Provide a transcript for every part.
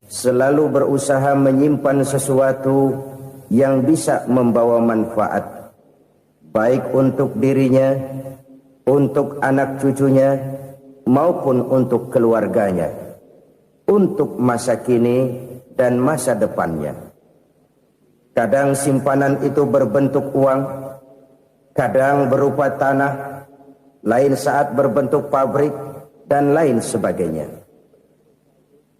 selalu berusaha menyimpan sesuatu yang bisa membawa manfaat, baik untuk dirinya, untuk anak cucunya, maupun untuk keluarganya, untuk masa kini dan masa depannya. Kadang simpanan itu berbentuk uang, kadang berupa tanah, lain saat berbentuk pabrik, dan lain sebagainya.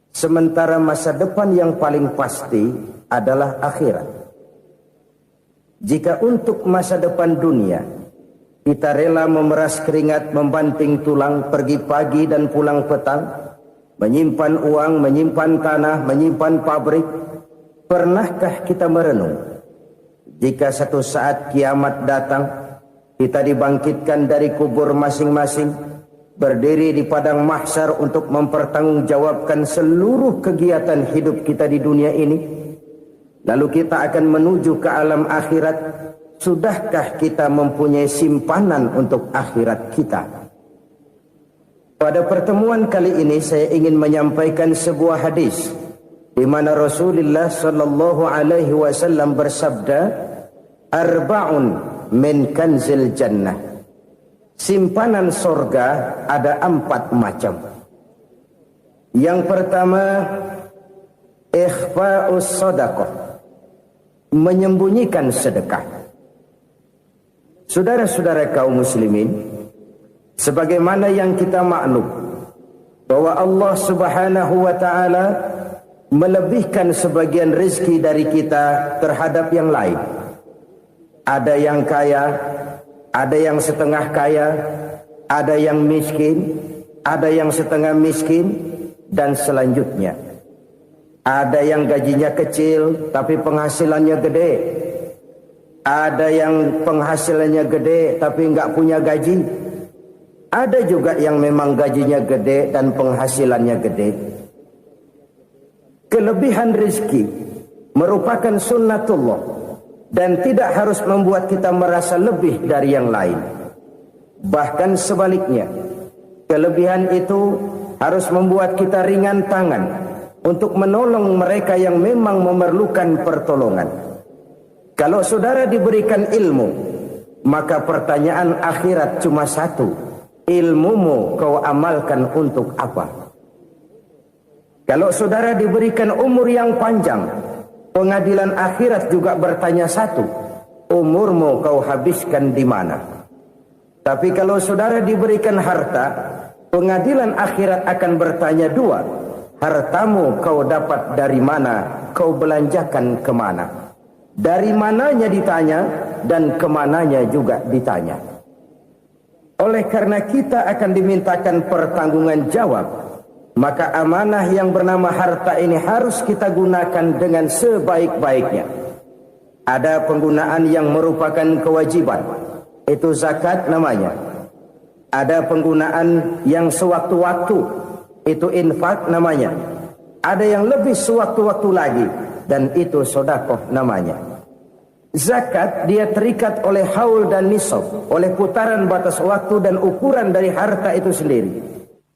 Sementara masa depan yang paling pasti adalah akhirat. Jika untuk masa depan dunia kita rela memeras keringat, membanting tulang, pergi pagi dan pulang petang, menyimpan uang, menyimpan tanah, menyimpan pabrik, pernahkah kita merenung jika satu saat kiamat datang, kita dibangkitkan dari kubur masing-masing, berdiri di padang mahsyar untuk mempertanggungjawabkan seluruh kegiatan hidup kita di dunia ini, lalu kita akan menuju ke alam akhirat. Sudahkah kita mempunyai simpanan untuk akhirat kita? Pada pertemuan kali ini saya ingin menyampaikan sebuah hadis di mana Rasulullah sallallahu alaihi wasallam bersabda, "Arba'un min kanzil jannah." Simpanan sorga ada 4 macam. Yang pertama, ikhfa'us sadaqah, menyembunyikan sedekah. Saudara-saudara kaum muslimin, sebagaimana yang kita maklum bahwa Allah Subhanahu wa taala melebihkan sebagian rezeki dari kita terhadap yang lain. Ada yang kaya, ada yang setengah kaya, ada yang miskin, ada yang setengah miskin, dan selanjutnya. Ada yang gajinya kecil tapi penghasilannya gede. Ada yang penghasilannya gede tapi enggak punya gaji. Ada juga yang memang gajinya gede dan penghasilannya gede. Kelebihan rezeki merupakan sunnatullah dan tidak harus membuat kita merasa lebih dari yang lain. Bahkan sebaliknya, kelebihan itu harus membuat kita ringan tangan untuk menolong mereka yang memang memerlukan pertolongan. Kalau saudara diberikan ilmu, maka pertanyaan akhirat cuma satu: ilmumu kau amalkan untuk apa? Kalau saudara diberikan umur yang panjang, pengadilan akhirat juga bertanya satu: umurmu kau habiskan di mana? Tapi kalau saudara diberikan harta, pengadilan akhirat akan bertanya dua: hartamu kau dapat dari mana? Kau belanjakan kemana? Dari mananya ditanya dan kemananya juga ditanya. Oleh karena kita akan dimintakan pertanggungan jawab, maka amanah yang bernama harta ini harus kita gunakan dengan sebaik-baiknya. Ada penggunaan yang merupakan kewajiban, itu zakat namanya. Ada penggunaan yang sewaktu-waktu, itu infak namanya. Ada yang lebih sewaktu-waktu lagi, dan itu sedekah namanya. Zakat dia terikat oleh haul dan nisab, oleh putaran batas waktu dan ukuran dari harta itu sendiri.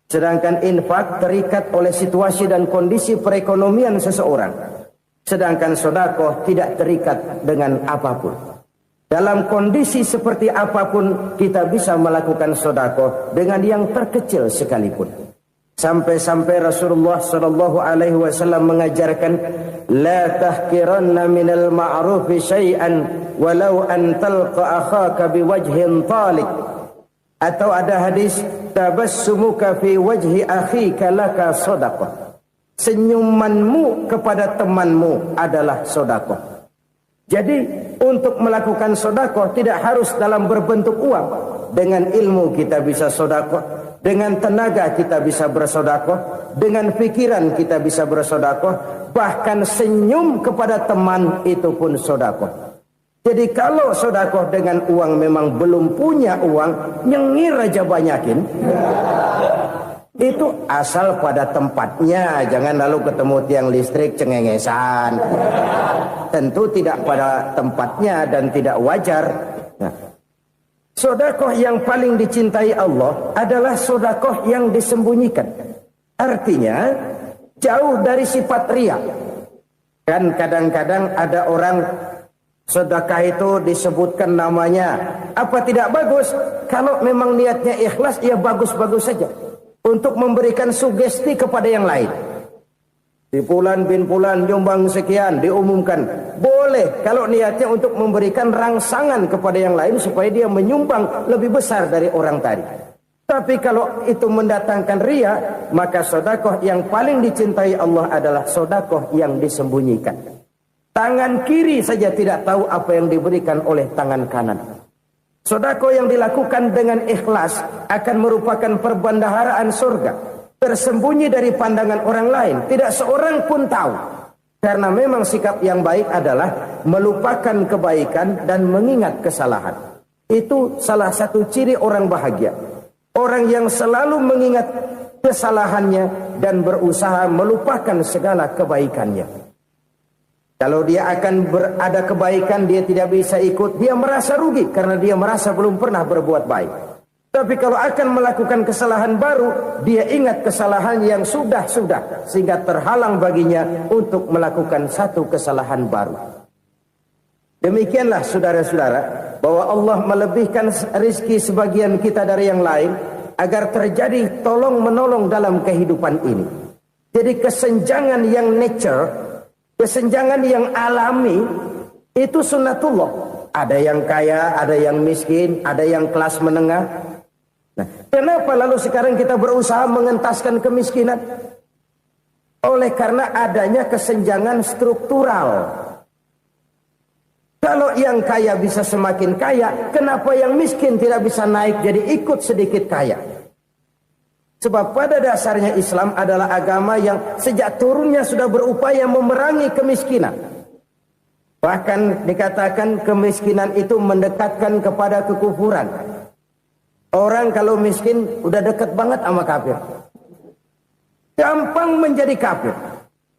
Sedangkan infak terikat oleh situasi dan kondisi perekonomian seseorang. Sedangkan sedekah tidak terikat dengan apapun. Dalam kondisi seperti apapun kita bisa melakukan sedekah dengan yang terkecil sekalipun. Sampai-sampai Rasulullah sallallahu alaihi wasallam mengajarkan, la tahkiranna minal ma'rufi syai'an walau an talqa akhaka biwajhin talik. Atau ada hadis, tabassumuka fi wajhi akhika laka shadaqah. Senyumanmu kepada temanmu adalah sedekah. Jadi untuk melakukan sedekah tidak harus dalam berbentuk uang. Dengan ilmu kita bisa sedekah, dengan tenaga kita bisa bersedekah, dengan pikiran kita bisa bersedekah, bahkan senyum kepada teman itu pun sedekah. Jadi kalau sedekah dengan uang memang belum punya uang, nyengir aja banyakin. Itu asal pada tempatnya, jangan lalu ketemu tiang listrik cengengesan. Tentu tidak pada tempatnya dan tidak wajar. Nah, sedekah yang paling dicintai Allah adalah sedekah yang disembunyikan. Artinya, jauh dari sifat riya. Kan kadang-kadang ada orang sedekah itu disebutkan namanya. Apa tidak bagus? Kalau memang niatnya ikhlas, ya bagus-bagus saja. Untuk memberikan sugesti kepada yang lain. Di Fulan bin Fulan nyumbang sekian, diumumkan. Boleh kalau niatnya untuk memberikan rangsangan kepada yang lain supaya dia menyumbang lebih besar dari orang tadi. Tapi kalau itu mendatangkan riya, maka sedekah yang paling dicintai Allah adalah sedekah yang disembunyikan. Tangan kiri saja tidak tahu apa yang diberikan oleh tangan kanan. Sedekah yang dilakukan dengan ikhlas akan merupakan perbendaharaan surga, tersembunyi dari pandangan orang lain, tidak seorang pun tahu. Karena memang sikap yang baik adalah melupakan kebaikan dan mengingat kesalahan. Itu salah satu ciri orang bahagia. Orang yang selalu mengingat kesalahannya dan berusaha melupakan segala kebaikannya. Kalau dia akan ada kebaikan, dia tidak bisa ikut, dia merasa rugi karena dia merasa belum pernah berbuat baik. Tapi kalau akan melakukan kesalahan baru, dia ingat kesalahan yang sudah-sudah, sehingga terhalang baginya untuk melakukan satu kesalahan baru. Demikianlah saudara-saudara, bahwa Allah melebihkan rizki sebagian kita dari yang lain, agar terjadi tolong-menolong dalam kehidupan ini. Jadi kesenjangan yang nature, kesenjangan yang alami, itu sunnatullah. Ada yang kaya, ada yang miskin, ada yang kelas menengah. Nah, kenapa lalu sekarang kita berusaha mengentaskan kemiskinan? Oleh karena adanya kesenjangan struktural. Kalau yang kaya bisa semakin kaya, kenapa yang miskin tidak bisa naik jadi ikut sedikit kaya? Sebab pada dasarnya Islam adalah agama yang sejak turunnya sudah berupaya memerangi kemiskinan. Bahkan dikatakan kemiskinan itu mendekatkan kepada kekufuran. Orang kalau miskin udah dekat banget sama kafir. Gampang menjadi kafir.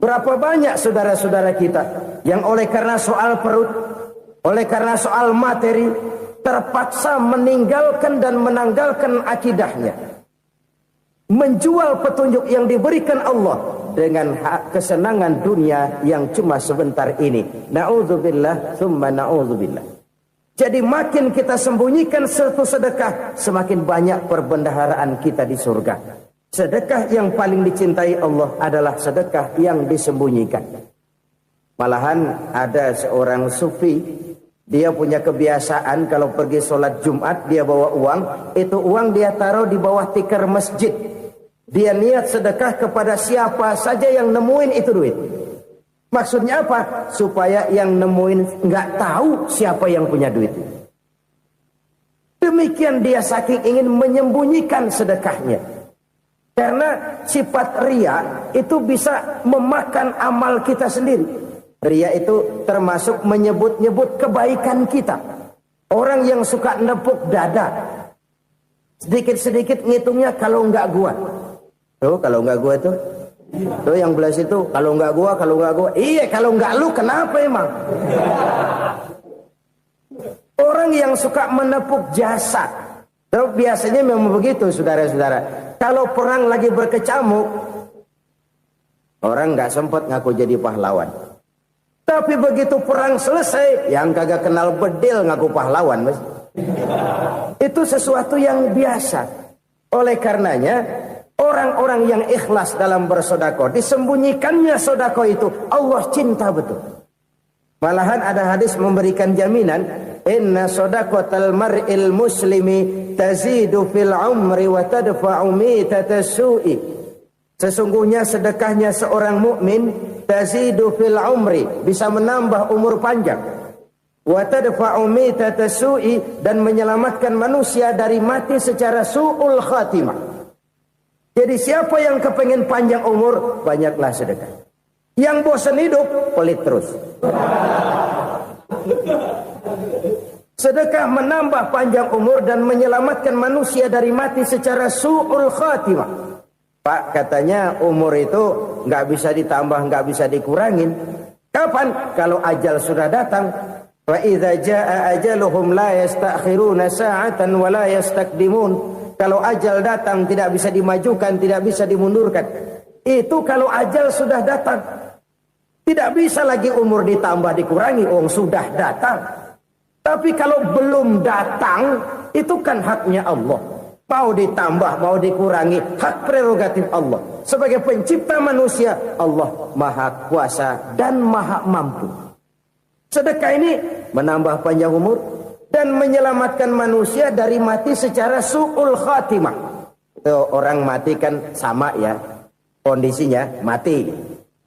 Berapa banyak saudara-saudara kita yang oleh karena soal perut, oleh karena soal materi, terpaksa meninggalkan dan menanggalkan akidahnya. Menjual petunjuk yang diberikan Allah dengan kesenangan dunia yang cuma sebentar ini. Na'udzubillah, summa na'udzubillah. Jadi makin kita sembunyikan satu sedekah, semakin banyak perbendaharaan kita di surga. Sedekah yang paling dicintai Allah adalah sedekah yang disembunyikan. Malahan ada seorang sufi, dia punya kebiasaan kalau pergi sholat Jumat dia bawa uang, itu uang dia taruh di bawah tikar masjid. Dia niat sedekah kepada siapa saja yang nemuin itu duit. Maksudnya apa? Supaya yang nemuin nggak tahu siapa yang punya duit. Demikian dia saking ingin menyembunyikan sedekahnya. Karena sifat riya itu bisa memakan amal kita sendiri. Riya itu termasuk menyebut-nyebut kebaikan kita. Orang yang suka nepuk dada, sedikit-sedikit ngitungnya kalau nggak gua. Tuh kalau nggak gua tuh. Tuh yang belas itu kalau nggak gua, kalau nggak gua. Iya kalau nggak lu kenapa emang? Orang yang suka menepuk jasad. Tuh biasanya memang begitu saudara-saudara. Kalau perang lagi berkecamuk, orang nggak sempat ngaku jadi pahlawan. Tapi begitu perang selesai, yang kagak kenal bedil ngaku pahlawan, mas. Itu sesuatu yang biasa. Oleh karenanya, orang-orang yang ikhlas dalam bersedekah, disembunyikannya sedekah itu, Allah cinta betul. Malahan ada hadis memberikan jaminan, inna sedaqatal mar'il muslimi tazidu fil umri wa tadfa'u mitatas su'i. Sesungguhnya sedekahnya seorang mukmin tazidu fil umri, bisa menambah umur panjang. Wa tadfa'u mitatas su'i, dan menyelamatkan manusia dari mati secara su'ul khatimah. Jadi siapa yang kepengen panjang umur, banyaklah sedekah. Yang bosan hidup, pelit terus. Sedekah menambah panjang umur dan menyelamatkan manusia dari mati secara su'ul khatimah. Pak, katanya umur itu nggak bisa ditambah, nggak bisa dikurangin. Kapan? Kalau ajal sudah datang. Wa idza jaa ajaluhum la yastakhiruna sa'atan wa la yastaqdimun. Kalau ajal datang tidak bisa dimajukan, tidak bisa dimundurkan. Itu kalau ajal sudah datang. Tidak bisa lagi umur ditambah dikurangi, sudah datang. Tapi kalau belum datang, itu kan haknya Allah. Mau ditambah, mau dikurangi, hak prerogatif Allah. Sebagai pencipta manusia, Allah maha kuasa dan maha mampu. Sedekah ini menambah panjang umur dan menyelamatkan manusia dari mati secara su'ul khatimah. Orang mati kan sama ya, kondisinya mati,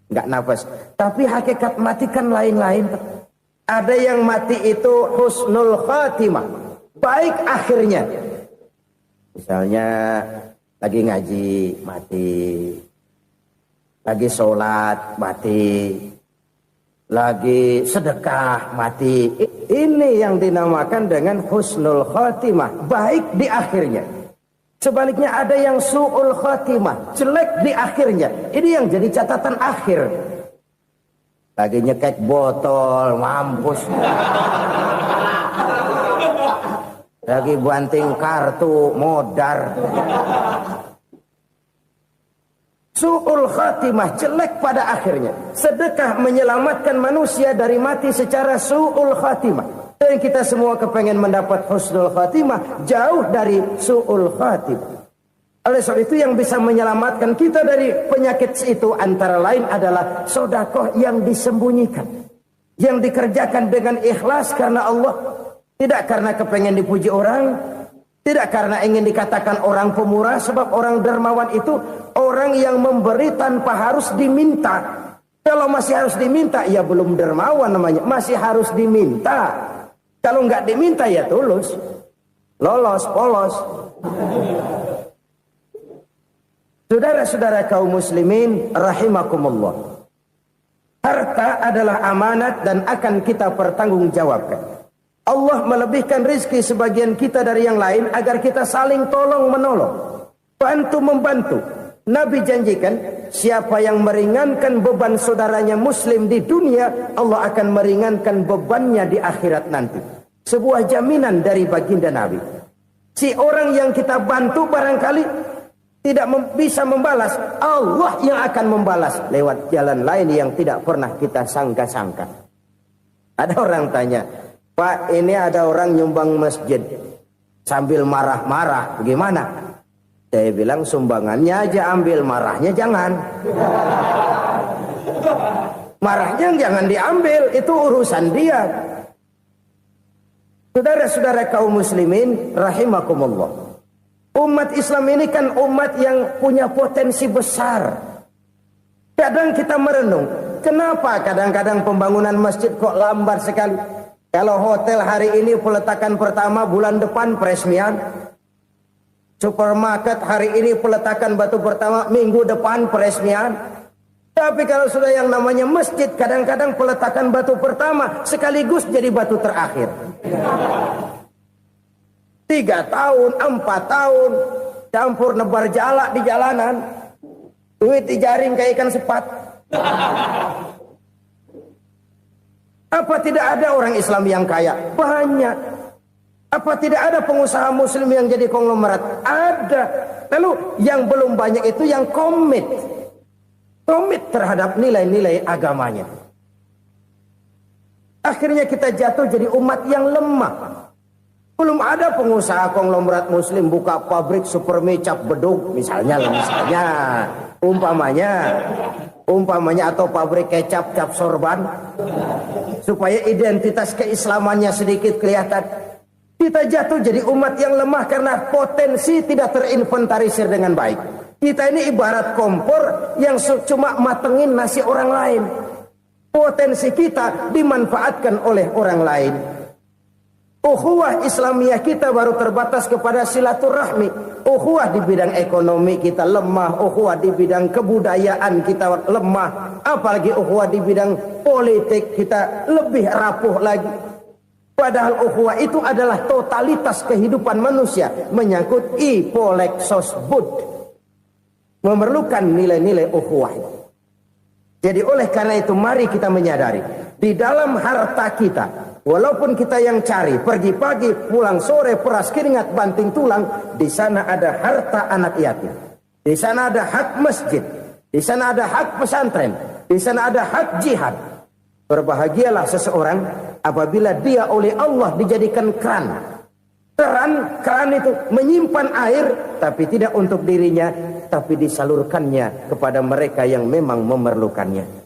nggak nafas. Tapi hakikat mati kan lain-lain. Ada yang mati itu husnul khatimah, baik akhirnya. Misalnya lagi ngaji mati, lagi sholat mati, lagi sedekah mati. Ini yang dinamakan dengan husnul khatimah, baik di akhirnya. Sebaliknya ada yang su'ul khatimah, jelek di akhirnya. Ini yang jadi catatan akhir. Lagi nyekek botol, mampus. Lagi banting kartu, modar. Su'ul khatimah, jelek pada akhirnya. Sedekah menyelamatkan manusia dari mati secara su'ul khatimah. Dan kita semua kepengen mendapat husnul khatimah, jauh dari su'ul khatimah. Oleh sebab itu yang bisa menyelamatkan kita dari penyakit itu antara lain adalah sedekah yang disembunyikan. Yang dikerjakan dengan ikhlas karena Allah. Tidak karena kepengen dipuji orang, tidak karena ingin dikatakan orang pemurah, sebab orang dermawan itu orang yang memberi tanpa harus diminta. Kalau masih harus diminta, ya belum dermawan namanya, masih harus diminta. Kalau nggak diminta ya tulus, lolos, polos. Saudara-saudara kaum muslimin rahimakumullah. Harta adalah amanat dan akan kita pertanggungjawabkan. Allah melebihkan rizki sebagian kita dari yang lain agar kita saling tolong menolong, bantu membantu. Nabi janjikan siapa yang meringankan beban saudaranya muslim di dunia, Allah akan meringankan bebannya di akhirat nanti. Sebuah jaminan dari baginda Nabi. Si orang yang kita bantu barangkali tidak bisa membalas, Allah yang akan membalas lewat jalan lain yang tidak pernah kita sangka-sangka. Ada orang tanya, Pak, ini ada orang nyumbang masjid sambil marah-marah, gimana? Saya bilang sumbangannya aja ambil, marahnya jangan. Marahnya jangan diambil, itu urusan dia. Saudara-saudara kaum muslimin rahimakumullah. Umat Islam ini kan umat yang punya potensi besar. Kadang kita merenung, kenapa kadang-kadang pembangunan masjid kok lambat sekali? Kalau hotel hari ini peletakan pertama, bulan depan peresmian. Supermarket hari ini peletakan batu pertama, minggu depan peresmian. Tapi kalau sudah yang namanya masjid, kadang-kadang peletakan batu pertama sekaligus jadi batu terakhir. 3 tahun, 4 tahun, campur nebar jalak di jalanan. Duit dijaring kayak ikan sepat. Apa tidak ada orang Islam yang kaya? Banyak. Apa tidak ada pengusaha muslim yang jadi konglomerat? Ada. Lalu yang belum banyak itu yang komit terhadap nilai-nilai agamanya. Akhirnya kita jatuh jadi umat yang lemah. Belum ada pengusaha konglomerat muslim buka pabrik supermi cap bedug misalnya umpamanya atau pabrik kecap cap sorban supaya identitas keislamannya sedikit kelihatan. Kita jatuh jadi umat yang lemah karena potensi tidak terinventarisir dengan baik. Kita ini ibarat kompor yang cuma matengin nasi orang lain. Potensi kita dimanfaatkan oleh orang lain. Ukhuwah Islamiyah kita baru terbatas kepada silaturahmi. Ukhuwah di bidang ekonomi kita lemah. Ukhuwah di bidang kebudayaan kita lemah. Apalagi ukhuwah di bidang politik kita lebih rapuh lagi. Padahal ukhuwah itu adalah totalitas kehidupan manusia. Menyangkut ipolek sosbud. Memerlukan nilai-nilai ukhuwah. Jadi oleh karena itu mari kita menyadari. Di dalam harta kita, walaupun kita yang cari, pergi pagi, pulang sore, peras keringat, banting tulang, di sana ada harta anak yatim. Di sana ada hak masjid. Di sana ada hak pesantren, di sana ada hak jihad. Berbahagialah seseorang apabila dia oleh Allah dijadikan keran. Keran itu menyimpan air, tapi tidak untuk dirinya, tapi disalurkannya kepada mereka yang memang memerlukannya.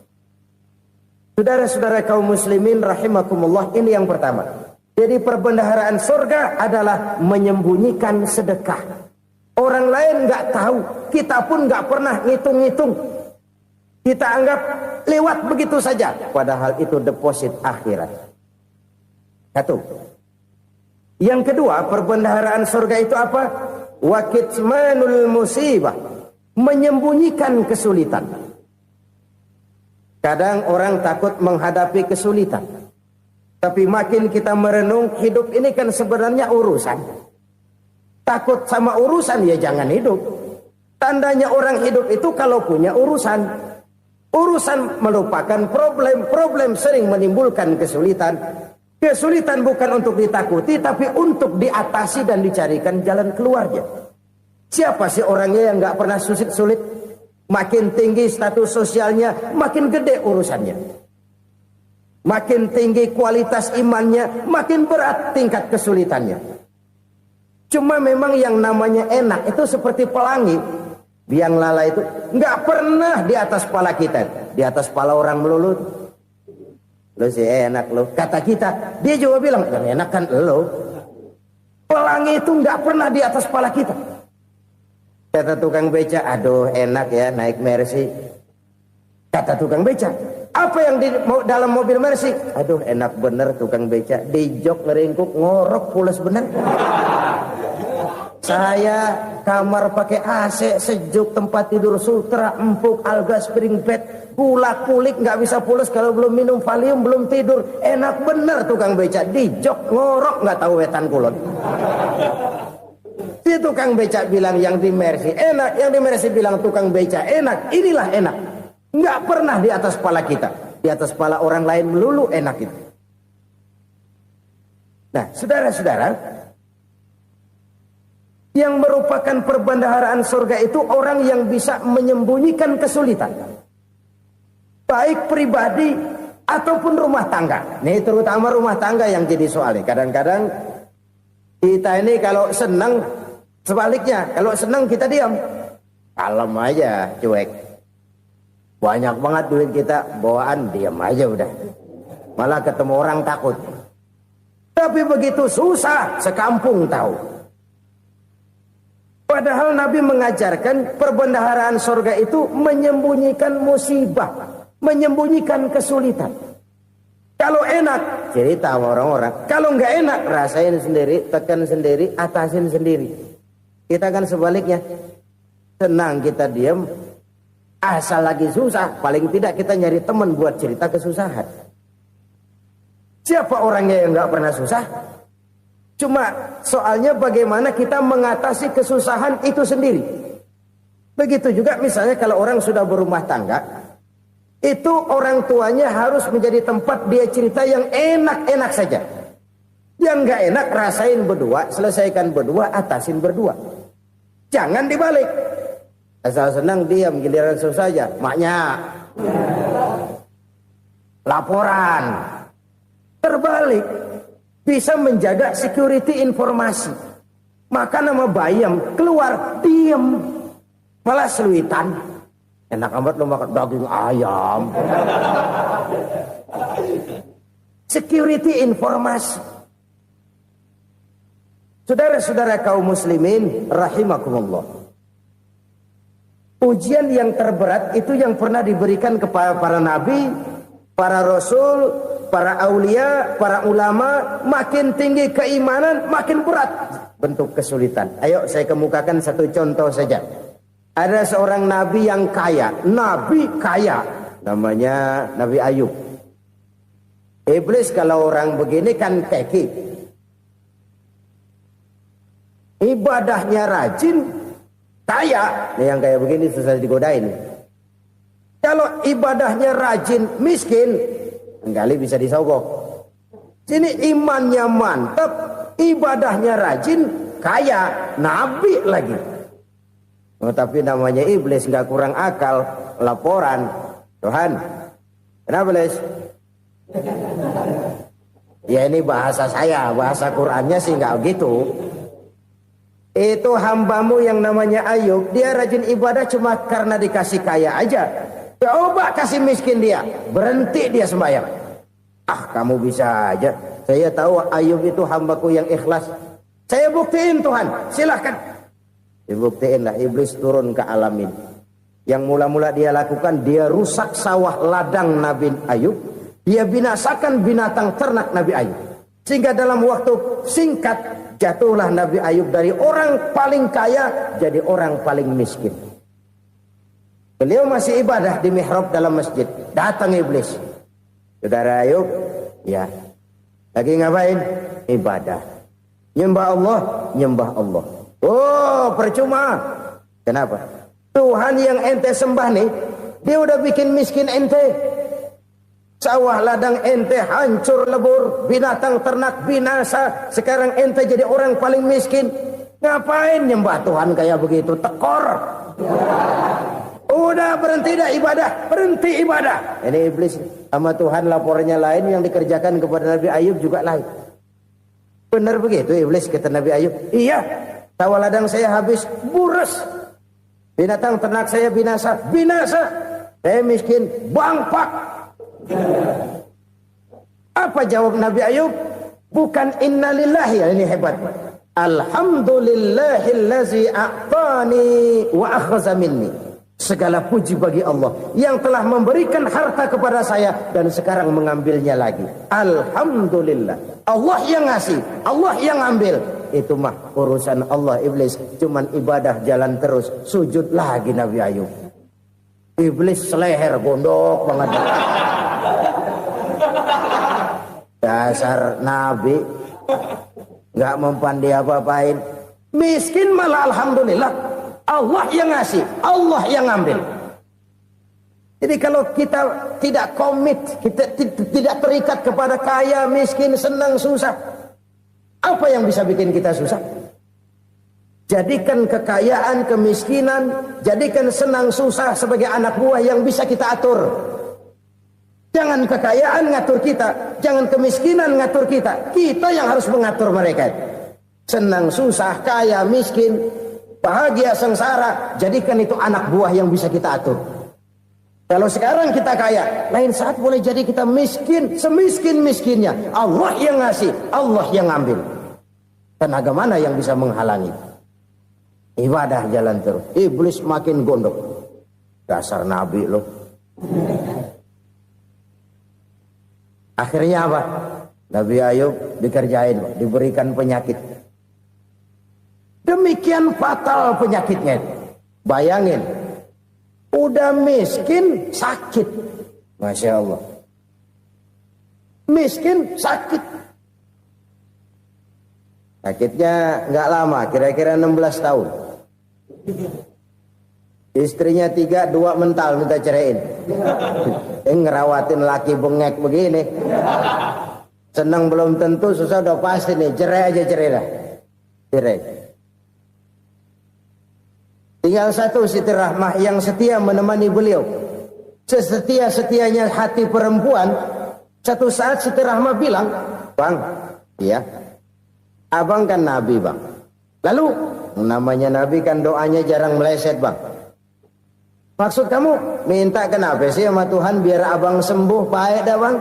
Saudara-saudara kaum muslimin rahimakumullah, ini yang pertama. Jadi perbendaharaan surga adalah menyembunyikan sedekah. Orang lain nggak tahu, kita pun nggak pernah ngitung-ngitung. Kita anggap lewat begitu saja, padahal itu deposit akhirat. Satu. Yang kedua, perbendaharaan surga itu apa? Wa kitmanul musibah, menyembunyikan kesulitan. Kadang orang takut menghadapi kesulitan, tapi makin kita merenung, hidup ini kan sebenarnya urusan. Takut sama urusan, ya jangan hidup. Tandanya orang hidup itu kalau punya urusan. Urusan merupakan problem. Problem sering menimbulkan kesulitan. Kesulitan bukan untuk ditakuti, tapi untuk diatasi dan dicarikan jalan keluarnya. Siapa sih orangnya yang gak pernah sulit-sulit? Makin tinggi status sosialnya, makin gede urusannya. Makin tinggi kualitas imannya, makin berat tingkat kesulitannya. Cuma memang yang namanya enak itu seperti pelangi. Biang lala itu nggak pernah di atas kepala kita, di atas kepala orang melulu. Lo sih enak lo, kata kita. Dia juga bilang yang enak kan lo. Pelangi itu nggak pernah di atas kepala kita. Kata tukang beca, aduh enak ya naik Mercy. Kata tukang beca, apa yang di dalam mobil Mercy? Aduh enak bener tukang beca, di jok ngeringkuk ngorok pules bener. Saya kamar pakai AC sejuk, tempat tidur sutra, empuk, alga, spring bed, pulak kulik nggak bisa pules kalau belum minum Valium, belum tidur. Enak bener tukang beca, di jok ngorok nggak tahu wetan kulon. Si tukang beca bilang yang di Mercy enak, yang di Mercy bilang tukang beca enak. Inilah enak, nggak pernah di atas kepala kita, di atas kepala orang lain melulu enak itu. Nah, saudara-saudara, yang merupakan perbendaharaan surga itu orang yang bisa menyembunyikan kesulitan, baik pribadi ataupun rumah tangga. Nih terutama rumah tangga yang jadi soalnya. Kadang-kadang kita ini kalau senang, sebaliknya kalau senang kita diam, kalem aja, cuek. Banyak banget duit kita bawaan, diam aja udah. Malah ketemu orang takut. Tapi begitu susah, sekampung tahu. Padahal Nabi mengajarkan perbendaharaan surga itu menyembunyikan musibah, menyembunyikan kesulitan. Kalau enak, cerita sama orang-orang. Kalau nggak enak, rasain sendiri, tekan sendiri, atasin sendiri. Kita kan sebaliknya. Senang kita diam, asal lagi susah, paling tidak kita nyari teman buat cerita kesusahan. Siapa orangnya yang nggak pernah susah? Cuma soalnya bagaimana kita mengatasi kesusahan itu sendiri. Begitu juga misalnya kalau orang sudah berumah tangga, itu orang tuanya harus menjadi tempat dia cerita yang enak-enak saja. Yang nggak enak rasain berdua, selesaikan berdua, atasin berdua. Jangan dibalik. Asal senang diam, giliran susah saja. Maknya laporan. Terbalik. Bisa menjaga security informasi. Maka nama bayam keluar diam, malah seluitan. Enak amat lo makan daging ayam. Security informasi. Saudara-saudara kaum muslimin rahimakumullah. Ujian yang terberat itu yang pernah diberikan kepada para nabi, para rasul, para aulia, para ulama. Makin tinggi keimanan, makin berat bentuk kesulitan. Ayo saya kemukakan satu contoh saja. Ada seorang nabi yang kaya, nabi kaya, namanya Nabi Ayub. Iblis kalau orang begini kan keki, ibadahnya rajin, kaya. Nih yang kayak begini susah digodain. Kalau ibadahnya rajin, miskin, kali bisa disogok. Sini imannya mantap, ibadahnya rajin, kaya, nabi lagi. Oh, tapi namanya iblis nggak kurang akal. laporan, Tuhan, kenapa Les? Ya ini bahasa saya, bahasa Qurannya sih nggak gitu. Itu hambamu yang namanya Ayub, dia rajin ibadah cuma karena dikasih kaya aja. Coba kasih miskin dia, berhenti dia sembahyang. Ah, kamu bisa aja. Saya tahu Ayub itu hambaku yang ikhlas. Saya buktiin Tuhan, silahkan. Dibuktiin lah, iblis turun ke alam ini. Yang mula-mula dia lakukan, dia rusak sawah ladang Nabi Ayub. Dia binasakan binatang ternak Nabi Ayub. Sehingga dalam waktu singkat, jatuhlah Nabi Ayub dari orang paling kaya jadi orang paling miskin. Beliau masih ibadah di mihrab dalam masjid. Datang iblis. Saudara Ayub, ya, lagi ngapain? Ibadah. Nyembah Allah, nyembah Allah. Oh, percuma. Kenapa? Tuhan yang ente sembah nih, dia udah bikin miskin ente. Sawah ladang ente hancur lebur, binatang ternak binasa. Sekarang ente jadi orang paling miskin. Ngapain nyembah Tuhan kayak begitu? Tekor. Udah berhenti dah ibadah, berhenti ibadah. Ini iblis sama Tuhan laporannya lain, yang dikerjakan kepada Nabi Ayub juga lain. Benar begitu iblis kata Nabi Ayub? Iya, sawah ladang saya habis, buras. Binatang ternak saya binasa, binasa. Saya miskin, bangpak. Apa jawab Nabi Ayub? Bukan innalillahi, ini hebat. Alhamdulillahillazi a'tani wa akhza minni. Segala puji bagi Allah yang telah memberikan harta kepada saya dan sekarang mengambilnya lagi. Alhamdulillah. Allah yang ngasih, Allah yang ambil. Itu mah urusan Allah. Iblis cuman ibadah jalan terus, sujud lagi Nabi Ayub. Iblis seleher gondok banget. Dasar Nabi nggak mempan dia apa-apain. Miskin malah alhamdulillah. Allah yang ngasih, Allah yang ngambil. Jadi kalau kita tidak komit, kita tidak terikat kepada kaya, miskin, senang, susah, apa yang bisa bikin kita susah? Jadikan kekayaan, kemiskinan, jadikan senang, susah sebagai anak buah yang bisa kita atur. Jangan kekayaan ngatur kita, jangan kemiskinan ngatur kita. Kita yang harus mengatur mereka. Senang, susah, kaya, miskin, bahagia, sengsara, jadikan itu anak buah yang bisa kita atur. Kalau sekarang kita kaya, lain saat boleh jadi kita miskin, semiskin-miskinnya. Allah yang ngasih, Allah yang ngambil. Tenaga mana yang bisa menghalangi? Ibadah jalan terus. Iblis makin gondok. Dasar Nabi loh. Akhirnya apa? Nabi Ayub dikerjain, diberikan penyakit. Demikian fatal penyakitnya. Bayangin, udah miskin sakit. Masya Allah. Miskin sakit. Sakitnya nggak lama, kira-kira 16 tahun. Istrinya 3, 2 mental minta ceraiin. Ngerawatin laki bengek begini. Senang belum tentu, susah udah pasti nih. Cerai aja, cerai dah. Cerai. Tinggal satu Siti Rahmah yang setia menemani beliau. Sesetia-setianya hati perempuan. Satu saat Siti Rahmah bilang, "Bang, iya, abang kan Nabi bang. Lalu namanya Nabi kan doanya jarang meleset bang. Maksud kamu minta kenapa sih sama Tuhan biar abang sembuh baik dah bang?"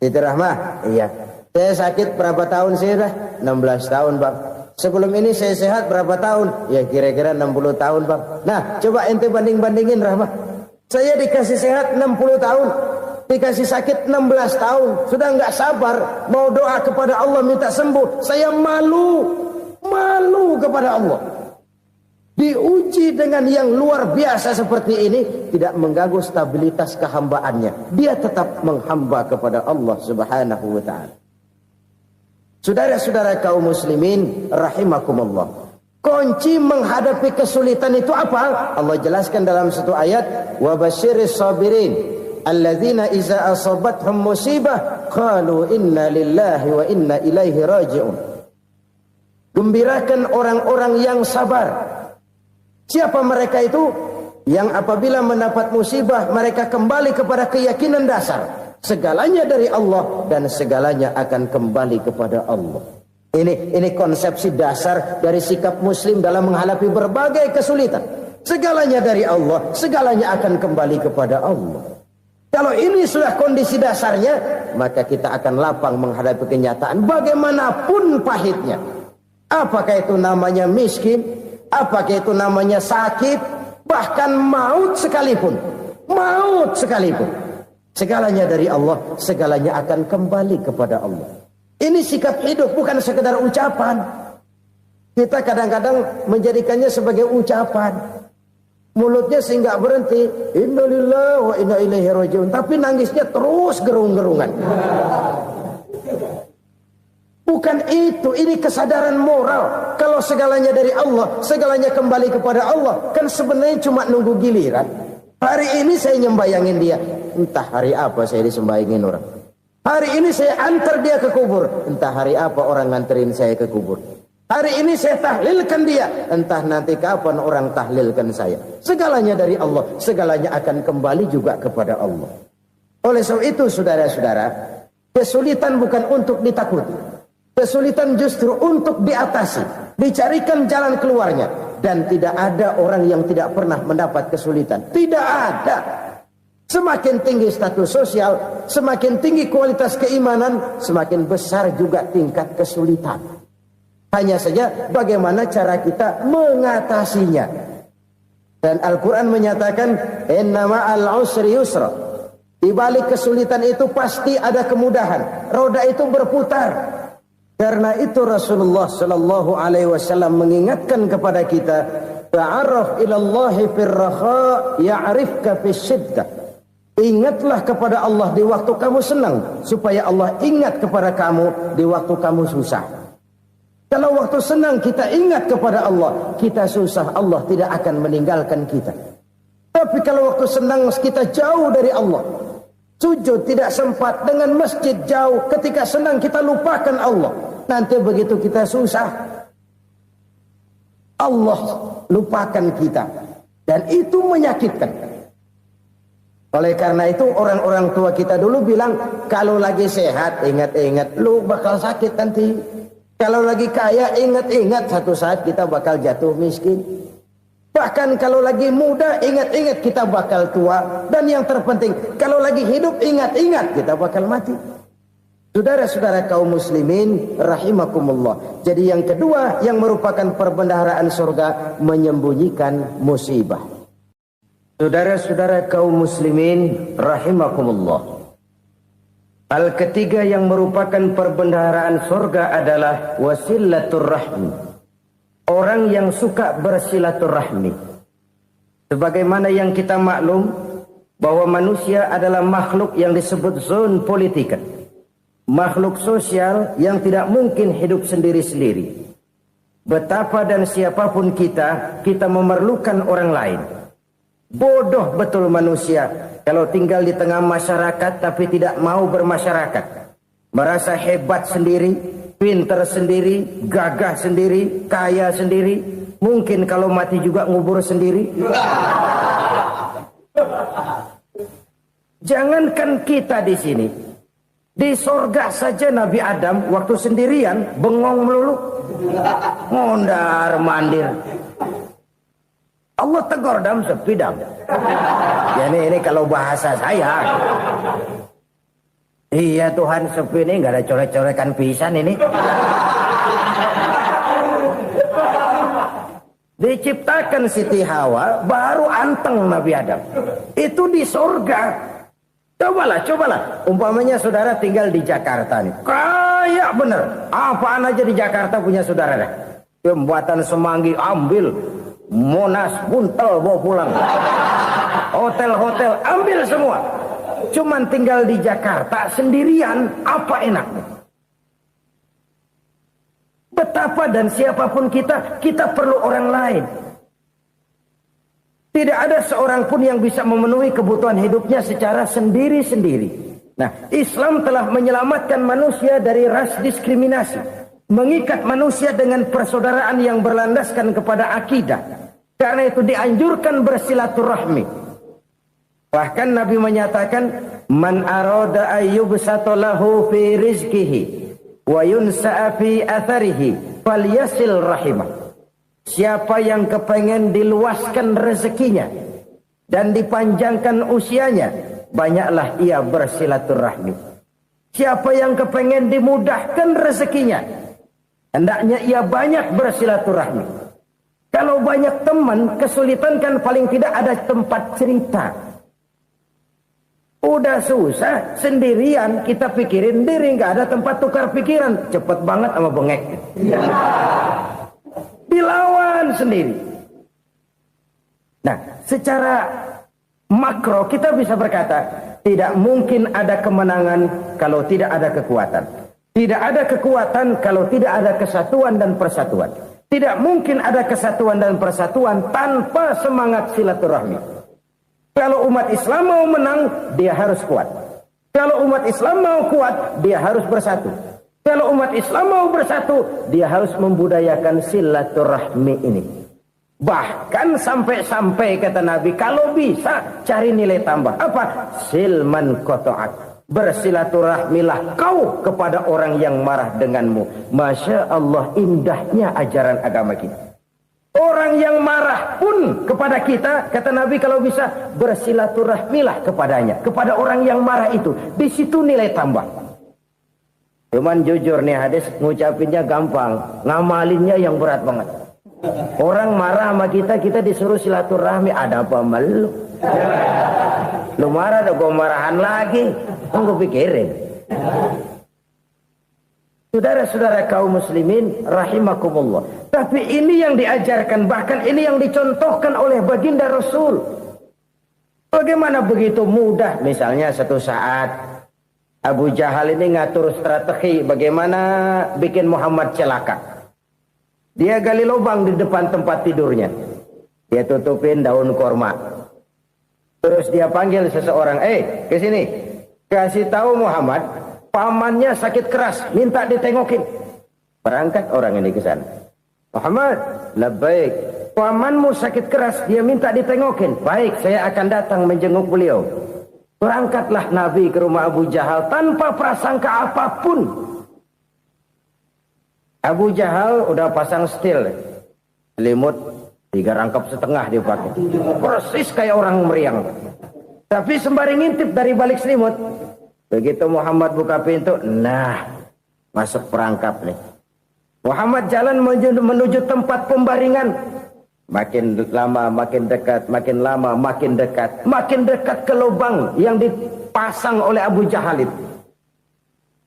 Siti Rahmah, iya. Saya sakit berapa tahun sih dah? 16 tahun bang. Sebelum ini saya sehat berapa tahun? Ya kira-kira 60 tahun bang. Nah coba ente banding-bandingin Rahmah. Saya dikasih sehat 60 tahun. Dikasih sakit 16 tahun. Sudah nggak sabar. Mau doa kepada Allah minta sembuh. Saya malu. Malu kepada Allah. Diuji dengan yang luar biasa seperti ini. Tidak mengganggu stabilitas kehambaannya. Dia tetap menghamba kepada Allah subhanahu wa ta'ala. Saudara-saudara kaum muslimin rahimakumullah. Kunci menghadapi kesulitan itu apa? Allah jelaskan dalam satu ayat, wa basyiris sabirin alladzina iza asabathum musibah qalu inna lillahi wa inna ilaihi raji'un. Gembirakan orang-orang yang sabar. Siapa mereka itu? yang apabila mendapat musibah mereka kembali kepada keyakinan dasar segalanya dari Allah dan segalanya akan kembali kepada Allah. Ini konsepsi dasar dari sikap muslim dalam menghadapi berbagai kesulitan. Segalanya dari Allah, segalanya akan kembali kepada Allah. Kalau ini sudah kondisi dasarnya, maka kita akan lapang menghadapi kenyataan bagaimanapun pahitnya. Apakah itu namanya miskin, apakah itu namanya sakit, bahkan maut sekalipun. Maut sekalipun. Segalanya dari Allah, segalanya akan kembali kepada Allah. Ini sikap hidup, bukan sekedar ucapan. Kita kadang-kadang menjadikannya sebagai ucapan. Mulutnya sehingga berhenti, innalillahi wa inna ilaihi rajiun, tapi nangisnya terus gerung-gerungan. Bukan itu, ini kesadaran moral. Kalau segalanya dari Allah, segalanya kembali kepada Allah, kan sebenarnya cuma nunggu giliran. Hari ini saya nyembayangin dia, entah hari apa saya disembayangin orang. Hari ini saya antar dia ke kubur, entah hari apa orang nganterin saya ke kubur. Hari ini saya tahlilkan dia, entah nanti kapan orang tahlilkan saya. Segalanya dari Allah, segalanya akan kembali juga kepada Allah. Oleh sebab itu saudara-saudara, kesulitan bukan untuk ditakuti. Kesulitan justru untuk diatasi, dicarikan jalan keluarnya. Dan tidak ada orang yang tidak pernah mendapat kesulitan. Tidak ada. Semakin tinggi status sosial, semakin tinggi kualitas keimanan, semakin besar juga tingkat kesulitan. Hanya saja bagaimana cara kita mengatasinya. Dan Al-Quran menyatakan, inna ma'al usri yusra. Di balik kesulitan itu pasti ada kemudahan. Roda itu berputar. Karena itu Rasulullah sallallahu alaihi wasallam mengingatkan kepada kita, ta'arraf ilallahi firraha ya'rifka fisyiddah. Ingatlah kepada Allah di waktu kamu senang, supaya Allah ingat kepada kamu di waktu kamu susah. Kalau waktu senang kita ingat kepada Allah, kita susah, Allah tidak akan meninggalkan kita. Tapi kalau waktu senang kita jauh dari Allah, sujud tidak sempat, dengan masjid jauh, ketika senang kita lupakan Allah. Nanti begitu kita susah, Allah lupakan kita. Dan itu menyakitkan. Oleh karena itu orang-orang tua kita dulu bilang, kalau lagi sehat ingat-ingat, lu bakal sakit nanti. Kalau lagi kaya ingat-ingat satu saat kita bakal jatuh miskin. Bahkan kalau lagi muda ingat-ingat kita bakal tua. Dan yang terpenting, kalau lagi hidup ingat-ingat kita bakal mati. Saudara-saudara kaum muslimin rahimakumullah. Jadi yang kedua yang merupakan perbendaharaan surga, menyembunyikan musibah. Saudara-saudara kaum muslimin rahimakumullah. Hal ketiga yang merupakan perbendaharaan surga adalah wasilatur rahmi. Orang yang suka bersilaturahmi. Sebagaimana yang kita maklum bahwa manusia adalah makhluk yang disebut zon politika. Makhluk sosial yang tidak mungkin hidup sendiri-sendiri. Betapa dan siapapun kita memerlukan orang lain. Bodoh betul manusia kalau tinggal di tengah masyarakat tapi tidak mau bermasyarakat. Merasa hebat sendiri, pintar sendiri, gagah sendiri, kaya sendiri. Mungkin kalau mati juga ngubur sendiri. Jangankan kita di sini, di sorga saja Nabi Adam waktu sendirian bengong melulu, ngondar mandir. Allah tegur dam sepi dam. Ya ini kalau bahasa saya. Iya Tuhan sepi ini nggak ada coret-corekan pisan ini. Diciptakan Siti Hawa baru anteng Nabi Adam. Itu di surga. Cobalah. Umpamanya saudara tinggal di Jakarta nih. Kayak bener. Apaan aja di Jakarta punya saudara dah. Jembatan Semanggi ambil. Monas buntel bawa pulang. Hotel-hotel ambil semua. Cuman tinggal di Jakarta sendirian, apa enaknya? Betapa dan siapapun kita perlu orang lain. Tidak ada seorang pun yang bisa memenuhi kebutuhan hidupnya secara sendiri-sendiri. Nah, Islam telah menyelamatkan manusia dari ras diskriminasi. Mengikat manusia dengan persaudaraan yang berlandaskan kepada akidah. Karena itu dianjurkan bersilaturahmi. Bahkan Nabi menyatakan, man arada ayyubsata lahu fi rizqihi wa yunsa'a fi atharihi falyasil rahimah. Siapa yang kepengen diluaskan rezekinya dan dipanjangkan usianya, banyaklah ia bersilaturahmi. Siapa yang kepengen dimudahkan rezekinya, hendaknya ia banyak bersilaturahmi. Kalau banyak teman, kesulitan kan paling tidak ada tempat cerita. Udah susah, sendirian kita pikirin diri, nggak ada tempat tukar pikiran. Cepet banget sama bengek. Dilawan sendiri. Nah, secara makro kita bisa berkata, tidak mungkin ada kemenangan kalau tidak ada kekuatan. Tidak ada kekuatan kalau tidak ada kesatuan dan persatuan. Tidak mungkin ada kesatuan dan persatuan tanpa semangat silaturahmi. Kalau umat Islam mau menang, dia harus kuat. Kalau umat Islam mau kuat, dia harus bersatu. Kalau umat Islam mau bersatu, dia harus membudayakan silaturahmi ini. Bahkan sampai-sampai kata Nabi, kalau bisa cari nilai tambah. Apa? Silman qata'ak. Bersilaturahmilah kau kepada orang yang marah denganmu. Masya Allah, indahnya ajaran agama kita. Orang yang marah pun kepada kita, kata Nabi, kalau bisa bersilaturahmilah kepadanya, kepada orang yang marah itu. Di situ nilai tambah. Cuman jujur nih hadis, ngucapinnya gampang, ngamalinnya yang berat banget. Orang marah sama kita, kita disuruh silaturahmi, ada apa malu? Lu marah, ada gua marahan lagi, tunggu pikirin. Saudara-saudara kaum muslimin rahimakumullah. Tapi ini yang diajarkan, bahkan ini yang dicontohkan oleh baginda Rasul. Bagaimana begitu mudah, misalnya satu saat Abu Jahal ini ngatur strategi bagaimana bikin Muhammad celaka. Dia gali lubang di depan tempat tidurnya. Dia tutupin daun korma. Terus dia panggil seseorang, ke sini. Kasih tahu Muhammad, pamannya sakit keras, minta ditengokin. Berangkat orang ini ke sana. Muhammad, labbaik. Pamanmu sakit keras, dia minta ditengokin. Baik, saya akan datang menjenguk beliau. Berangkatlah Nabi ke rumah Abu Jahal tanpa prasangka apapun. Abu Jahal udah pasang setil, selimut 3 rangkap setengah dia pakai. Persis kayak orang meriang. Tapi sembari ngintip dari balik selimut. Begitu Muhammad buka pintu, nah masuk perangkap nih. Muhammad jalan menuju tempat pembaringan. Makin lama makin dekat, makin lama makin dekat. Makin dekat ke lubang yang dipasang oleh Abu Jahal itu.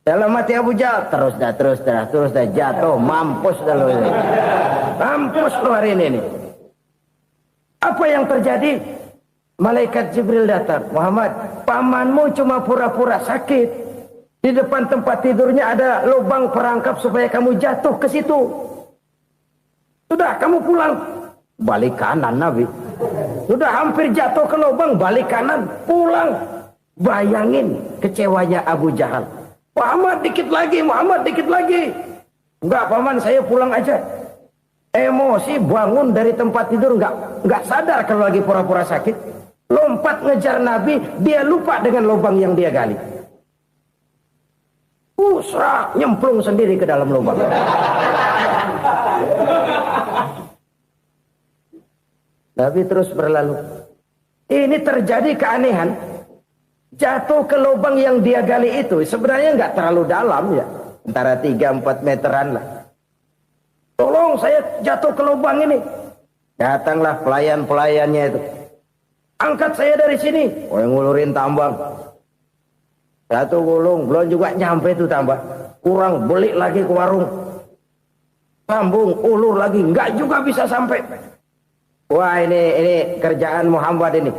Dalam hati Abu Jahal, terus dah jatuh, mampus dah lo ini. Mampus lo hari ini. Apa yang terjadi? Malaikat Jibril datang. Muhammad, pamanmu cuma pura-pura sakit. Di depan tempat tidurnya ada lubang perangkap supaya kamu jatuh ke situ. Sudah, kamu pulang. Balik kanan Nabi. Sudah hampir jatuh ke lubang, balik kanan, pulang. Bayangin kecewanya Abu Jahal. Muhammad dikit lagi. Enggak paman, saya pulang aja. Emosi bangun dari tempat tidur, enggak sadar kalau lagi pura-pura sakit. Lompat ngejar Nabi, dia lupa dengan lubang yang dia gali. Serak, nyemplung sendiri ke dalam lubang. Nabi terus berlalu. Ini terjadi keanehan. Jatuh ke lubang yang dia gali itu sebenarnya nggak terlalu dalam ya, antara 3-4 meteran lah. Tolong saya jatuh ke lubang ini. Datanglah pelayan-pelayannya itu. Angkat saya dari sini. Oh, yang ngulurin tambang. Satu gulung, belum juga nyampe itu tambah. Kurang, beli lagi ke warung. Sambung, ulur lagi, nggak juga bisa sampai. Wah, ini kerjaan Muhammad ini.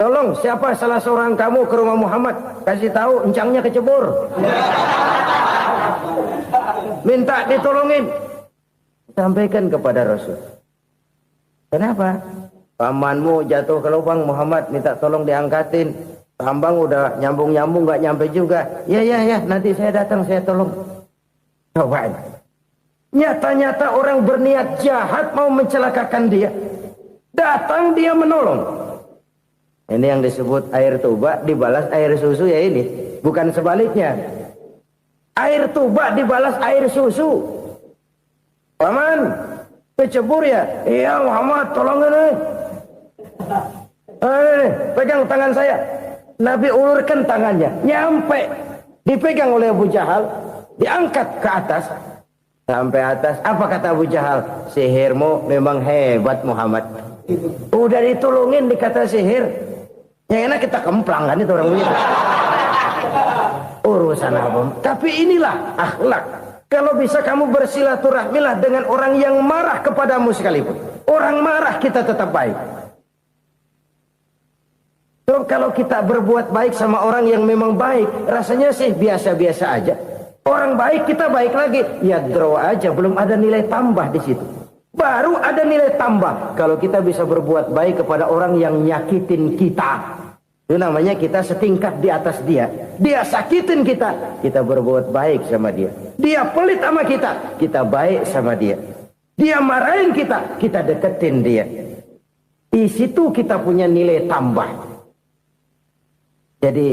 Tolong, siapa salah seorang kamu ke rumah Muhammad, kasih tahu encangnya kecebur. Minta ditolongin. Sampaikan kepada Rasul. Kenapa? Pamanmu jatuh ke lubang, Muhammad minta tolong diangkatin. Tambang udah nyambung-nyambung gak nyampe juga. Ya, nanti saya datang, saya tolong. Coba. Nyata-nyata orang berniat jahat mau mencelakakan dia. Datang dia menolong. Ini yang disebut air tuba dibalas air susu ya ini. Bukan sebaliknya. Air tuba dibalas air susu. Paman, kecebur ya? Iya Muhammad, tolong ini. Pegang tangan saya. Nabi ulurkan tangannya. Nyampe. Dipegang oleh Abu Jahal. Diangkat ke atas. Sampai atas. Apa kata Abu Jahal? Sihirmu memang hebat Muhammad. Udah ditolongin dikata sihir. Yang enak kita kemplang kan itu orang begitu. Urusan apa? Tapi inilah akhlak. Kalau bisa kamu bersilaturahmilah dengan orang yang marah kepadamu sekalipun. Orang marah kita tetap baik. So, kalau kita berbuat baik sama orang yang memang baik, rasanya sih biasa-biasa aja. Orang baik kita baik lagi, ya draw aja, belum ada nilai tambah di situ. Baru ada nilai tambah kalau kita bisa berbuat baik kepada orang yang nyakitin kita. Itu namanya kita setingkat di atas dia. Dia sakitin kita, kita berbuat baik sama dia. Dia pelit sama kita, kita baik sama dia. Dia marahin kita, kita deketin dia. Di situ kita punya nilai tambah. Jadi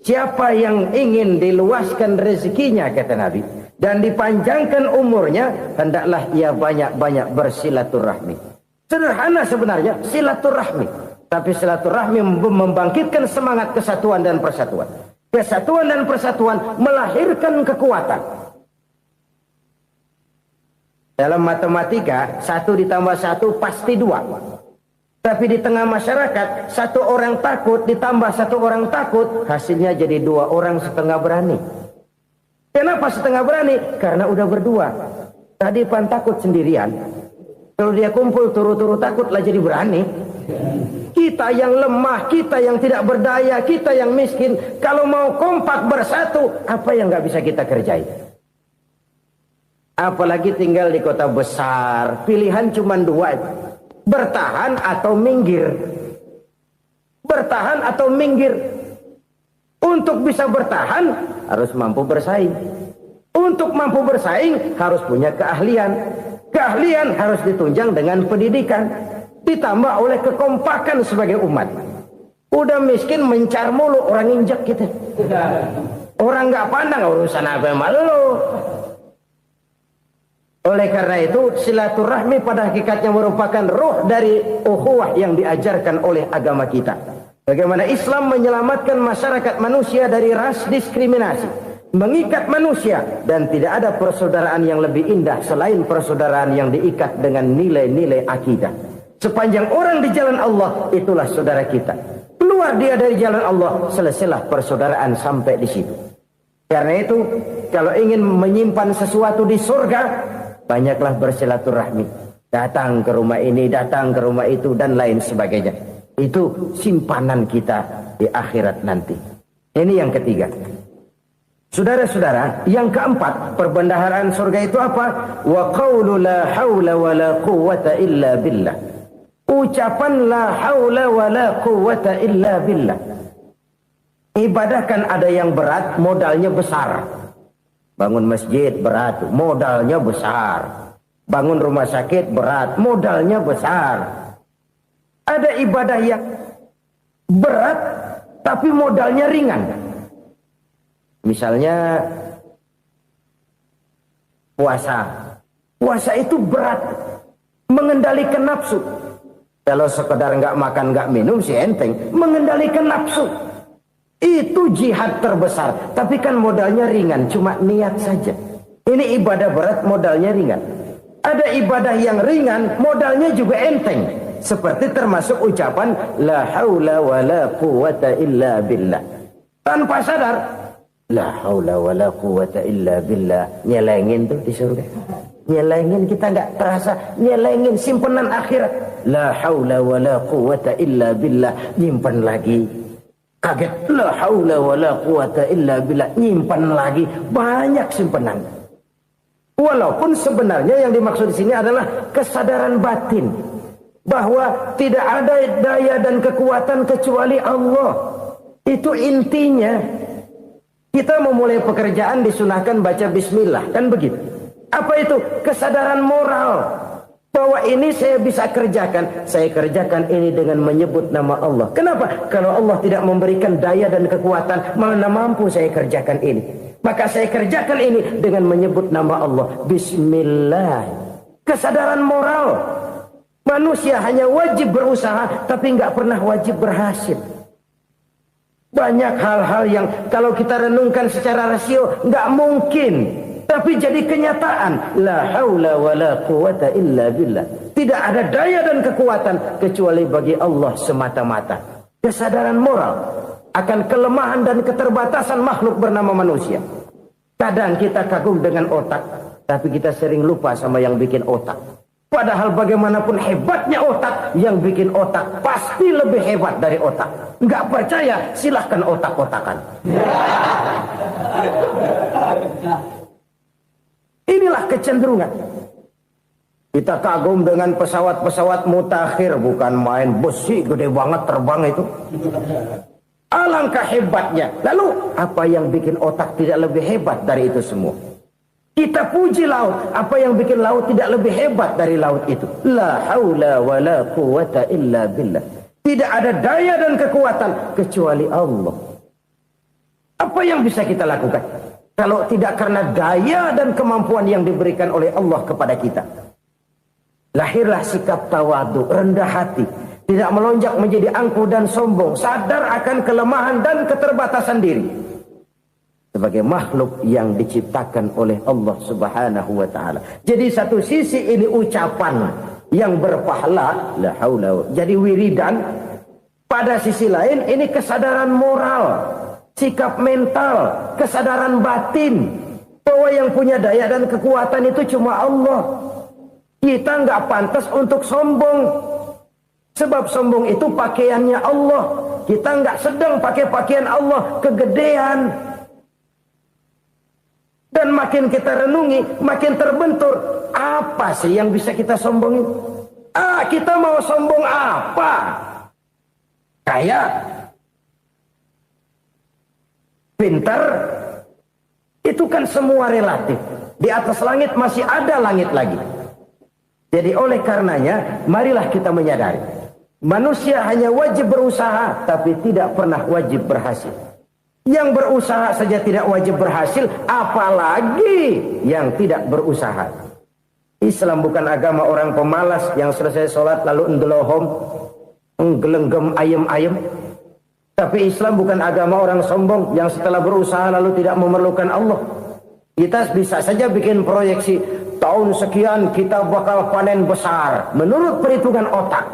siapa yang ingin diluaskan rezekinya kata Nabi dan dipanjangkan umurnya, hendaklah ia banyak-banyak bersilaturahmi. Sederhana sebenarnya silaturahmi. Tapi silaturahmi membangkitkan semangat kesatuan dan persatuan. Kesatuan dan persatuan melahirkan kekuatan. Dalam matematika, 1 ditambah 1 pasti 2. Tapi di tengah masyarakat, 1 orang takut ditambah 1 orang takut, hasilnya jadi 2 orang setengah berani. Kenapa setengah berani? Karena udah berdua. Tadi pan takut sendirian. Kalau dia kumpul turu-turu takut lah jadi berani. Kita yang lemah, kita yang tidak berdaya, kita yang miskin, kalau mau kompak bersatu, apa yang nggak bisa kita kerjain? Apalagi tinggal di kota besar, pilihan cuma 2, bertahan atau minggir. Bertahan atau minggir. Untuk bisa bertahan harus mampu bersaing. Untuk mampu bersaing harus punya keahlian. Keahlian harus ditunjang dengan pendidikan. Ditambah oleh kekompakan sebagai umat. Udah miskin mencar mulu, orang injek gitu. Orang nggak pandang urusan apa malu. Oleh karena itu silaturahmi pada hakikatnya merupakan ruh dari ukhuwah yang diajarkan oleh agama kita. Bagaimana Islam menyelamatkan masyarakat manusia dari ras diskriminasi, mengikat manusia, dan tidak ada persaudaraan yang lebih indah selain persaudaraan yang diikat dengan nilai-nilai akidah. Sepanjang orang di jalan Allah, itulah saudara kita. Keluar dia dari jalan Allah, selesailah persaudaraan sampai di situ. Karena itu, kalau ingin menyimpan sesuatu di surga, banyaklah bersilaturahmi. Datang ke rumah ini, datang ke rumah itu, dan lain sebagainya. Itu simpanan kita di akhirat nanti. Ini yang ketiga. Saudara-saudara, yang keempat, perbendaharaan surga itu apa? Wa qawlu la hawla wa la quwwata illa billah. Ucapan la haula wa la quwwata illa billah. Ibadah kan ada yang berat, modalnya besar. Bangun masjid berat, modalnya besar. Bangun rumah sakit berat, modalnya besar. Ada ibadah yang berat tapi modalnya ringan. Misalnya puasa. Puasa itu berat, mengendalikan nafsu. Kalau sekedar nggak makan nggak minum sih enteng, mengendalikan nafsu itu jihad terbesar. Tapi kan modalnya ringan, cuma niat saja. Ini ibadah berat, modalnya ringan. Ada ibadah yang ringan, modalnya juga enteng. Seperti termasuk ucapan la haula wa la quwwata illa billah. Tanpa sadar, la haula wa la quwwata illa billah, nyelengin tuh di surga. Nyelengin, kita nggak terasa, nyelengin simpenan akhirat. La haula wa la quwwata illa billah, nyimpan lagi. Kaget, la haula wa la quwwata illa billah, nyimpan lagi. Banyak simpanan. Walaupun sebenarnya yang dimaksud di sini adalah kesadaran batin bahwa tidak ada daya dan kekuatan kecuali Allah. Itu intinya. Kita memulai pekerjaan disunahkan baca bismillah, kan begitu. Apa itu? Kesadaran moral. Bahwa ini saya bisa kerjakan. Saya kerjakan ini dengan menyebut nama Allah. Kenapa? Kalau Allah tidak memberikan daya dan kekuatan, mana mampu saya kerjakan ini. Maka saya kerjakan ini dengan menyebut nama Allah. Bismillah. Kesadaran moral. Manusia hanya wajib berusaha, tapi nggak pernah wajib berhasil. Banyak hal-hal yang kalau kita renungkan secara rasio nggak mungkin, tapi jadi kenyataan. La haula wala quwata illa billah. Tidak ada daya dan kekuatan kecuali bagi Allah semata-mata. Kesadaran moral akan kelemahan dan keterbatasan makhluk bernama manusia. Kadang kita kagum dengan otak, tapi kita sering lupa sama yang bikin otak. Padahal bagaimanapun hebatnya otak, yang bikin otak pasti lebih hebat dari otak. Nggak percaya, silahkan otak-otakan. Inilah kecenderungan. Kita kagum dengan pesawat-pesawat mutakhir, bukan main, besi gede banget terbang itu. Alangkah hebatnya. Lalu apa yang bikin otak tidak lebih hebat dari itu semua? Kita puji laut, apa yang bikin laut tidak lebih hebat dari laut itu? La haula wa la quwata illa billah. Tidak ada daya dan kekuatan kecuali Allah. Apa yang bisa kita lakukan? Kalau tidak karena daya dan kemampuan yang diberikan oleh Allah kepada kita. Lahirlah sikap tawadu, rendah hati. Tidak melonjak menjadi angkuh dan sombong. Sadar akan kelemahan dan keterbatasan diri. Sebagai makhluk yang diciptakan oleh Allah Subhanahu wa ta'ala. Jadi satu sisi ini ucapan yang berpahala, la haula, jadi wiridan. Pada sisi lain ini kesadaran moral, sikap mental, kesadaran batin. Bahwa yang punya daya dan kekuatan itu cuma Allah. Kita nggak pantas untuk sombong. Sebab sombong itu pakaiannya Allah. Kita nggak sedang pakai pakaian Allah, kegedean. Dan makin kita renungi, makin terbentur. Apa sih yang bisa kita sombongin? Kita mau sombong apa? Kaya? Pintar? Itu kan semua relatif. Di atas langit masih ada langit lagi. Jadi oleh karenanya, marilah kita menyadari. Manusia hanya wajib berusaha, tapi tidak pernah wajib berhasil. Yang berusaha saja tidak wajib berhasil, apalagi yang tidak berusaha. Islam bukan agama orang pemalas yang selesai sholat lalu enggelohom, enggelenggem ayem-ayem. Tapi Islam bukan agama orang sombong yang setelah berusaha lalu tidak memerlukan Allah. Kita bisa saja bikin proyeksi, tahun sekian kita bakal panen besar menurut perhitungan otak.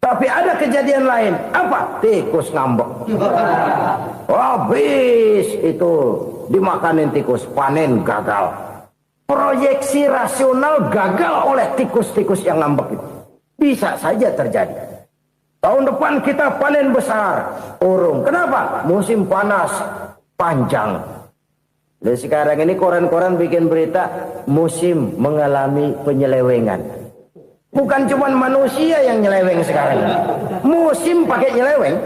Tapi ada kejadian lain. Apa? Tikus ngambek. Habis itu dimakanin tikus, panen gagal. Proyeksi rasional gagal oleh tikus-tikus yang ngambek itu. Bisa saja terjadi. Tahun depan kita panen besar, urung. Kenapa? Musim panas panjang. Dan sekarang ini koran-koran bikin berita musim mengalami penyelewengan. Bukan cuma manusia yang nyeleweng sekarang. Musim pakai nyeleweng.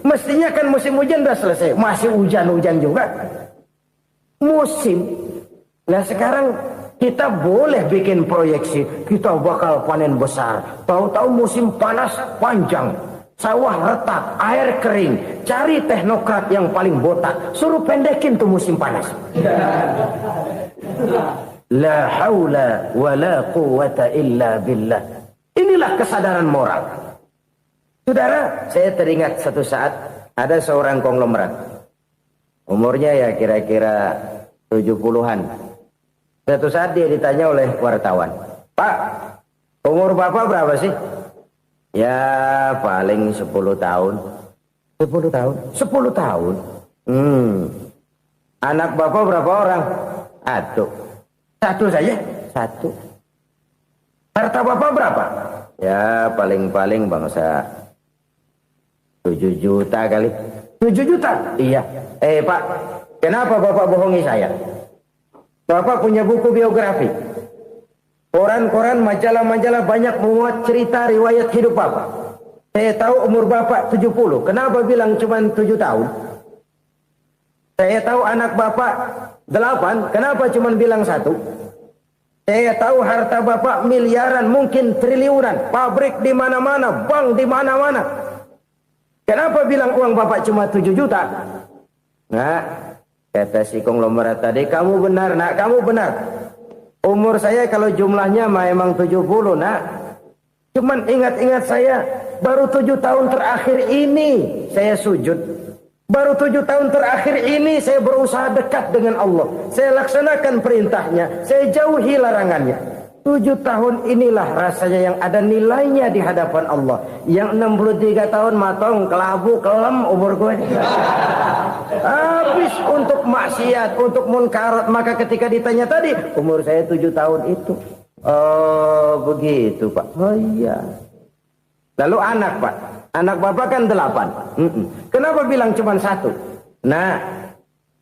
Mestinya kan musim hujan udah selesai. Masih hujan-hujan juga. Musim. Nah sekarang kita boleh bikin proyeksi. Kita bakal panen besar. Tahu-tahu musim panas panjang. Sawah retak, air kering. Cari teknokrat yang paling botak. Suruh pendekin tuh musim panas. La haula wa la quwata illa billah. Inilah kesadaran moral. Saudara, saya teringat satu saat ada seorang konglomerat. Umurnya ya kira-kira 70-an. Satu saat dia ditanya oleh wartawan, "Pak, umur Bapak berapa sih?" "Ya paling 10 tahun." 10 tahun? 10 tahun? Anak Bapak berapa orang? Satu saja? Satu. Harta Bapak berapa? Ya paling-paling bangsa 7 juta kali. 7 juta? Iya. Pak, kenapa Bapak bohongi saya? Bapak punya buku biografi. Koran-koran, majalah-majalah banyak memuat cerita riwayat hidup Bapak. Saya tahu umur Bapak 70. Kenapa bilang cuma 7 tahun? Saya tahu anak Bapak 8. Kenapa cuma bilang 1? Saya tahu harta bapak miliaran, mungkin triliunan, pabrik di mana-mana, bank di mana-mana. Kenapa bilang uang bapak cuma 7 juta? Nah, kata si konglomerat tadi, kamu benar nak, kamu benar. Umur saya kalau jumlahnya memang 70 nak. Cuman ingat-ingat saya, baru 7 tahun terakhir ini saya sujud. Baru 7 tahun terakhir ini saya berusaha dekat dengan Allah. Saya laksanakan perintahnya, saya jauhi larangannya. 7 tahun inilah rasanya yang ada nilainya di hadapan Allah. Yang 63 tahun matong, kelabu, kelam umur gue. Habis untuk maksiat, untuk munkarat. Maka ketika ditanya tadi, umur saya 7 tahun itu. Oh begitu Pak. Oh iya. Lalu anak Pak. Anak bapak kan 8. Kenapa bilang cuma 1? Nah,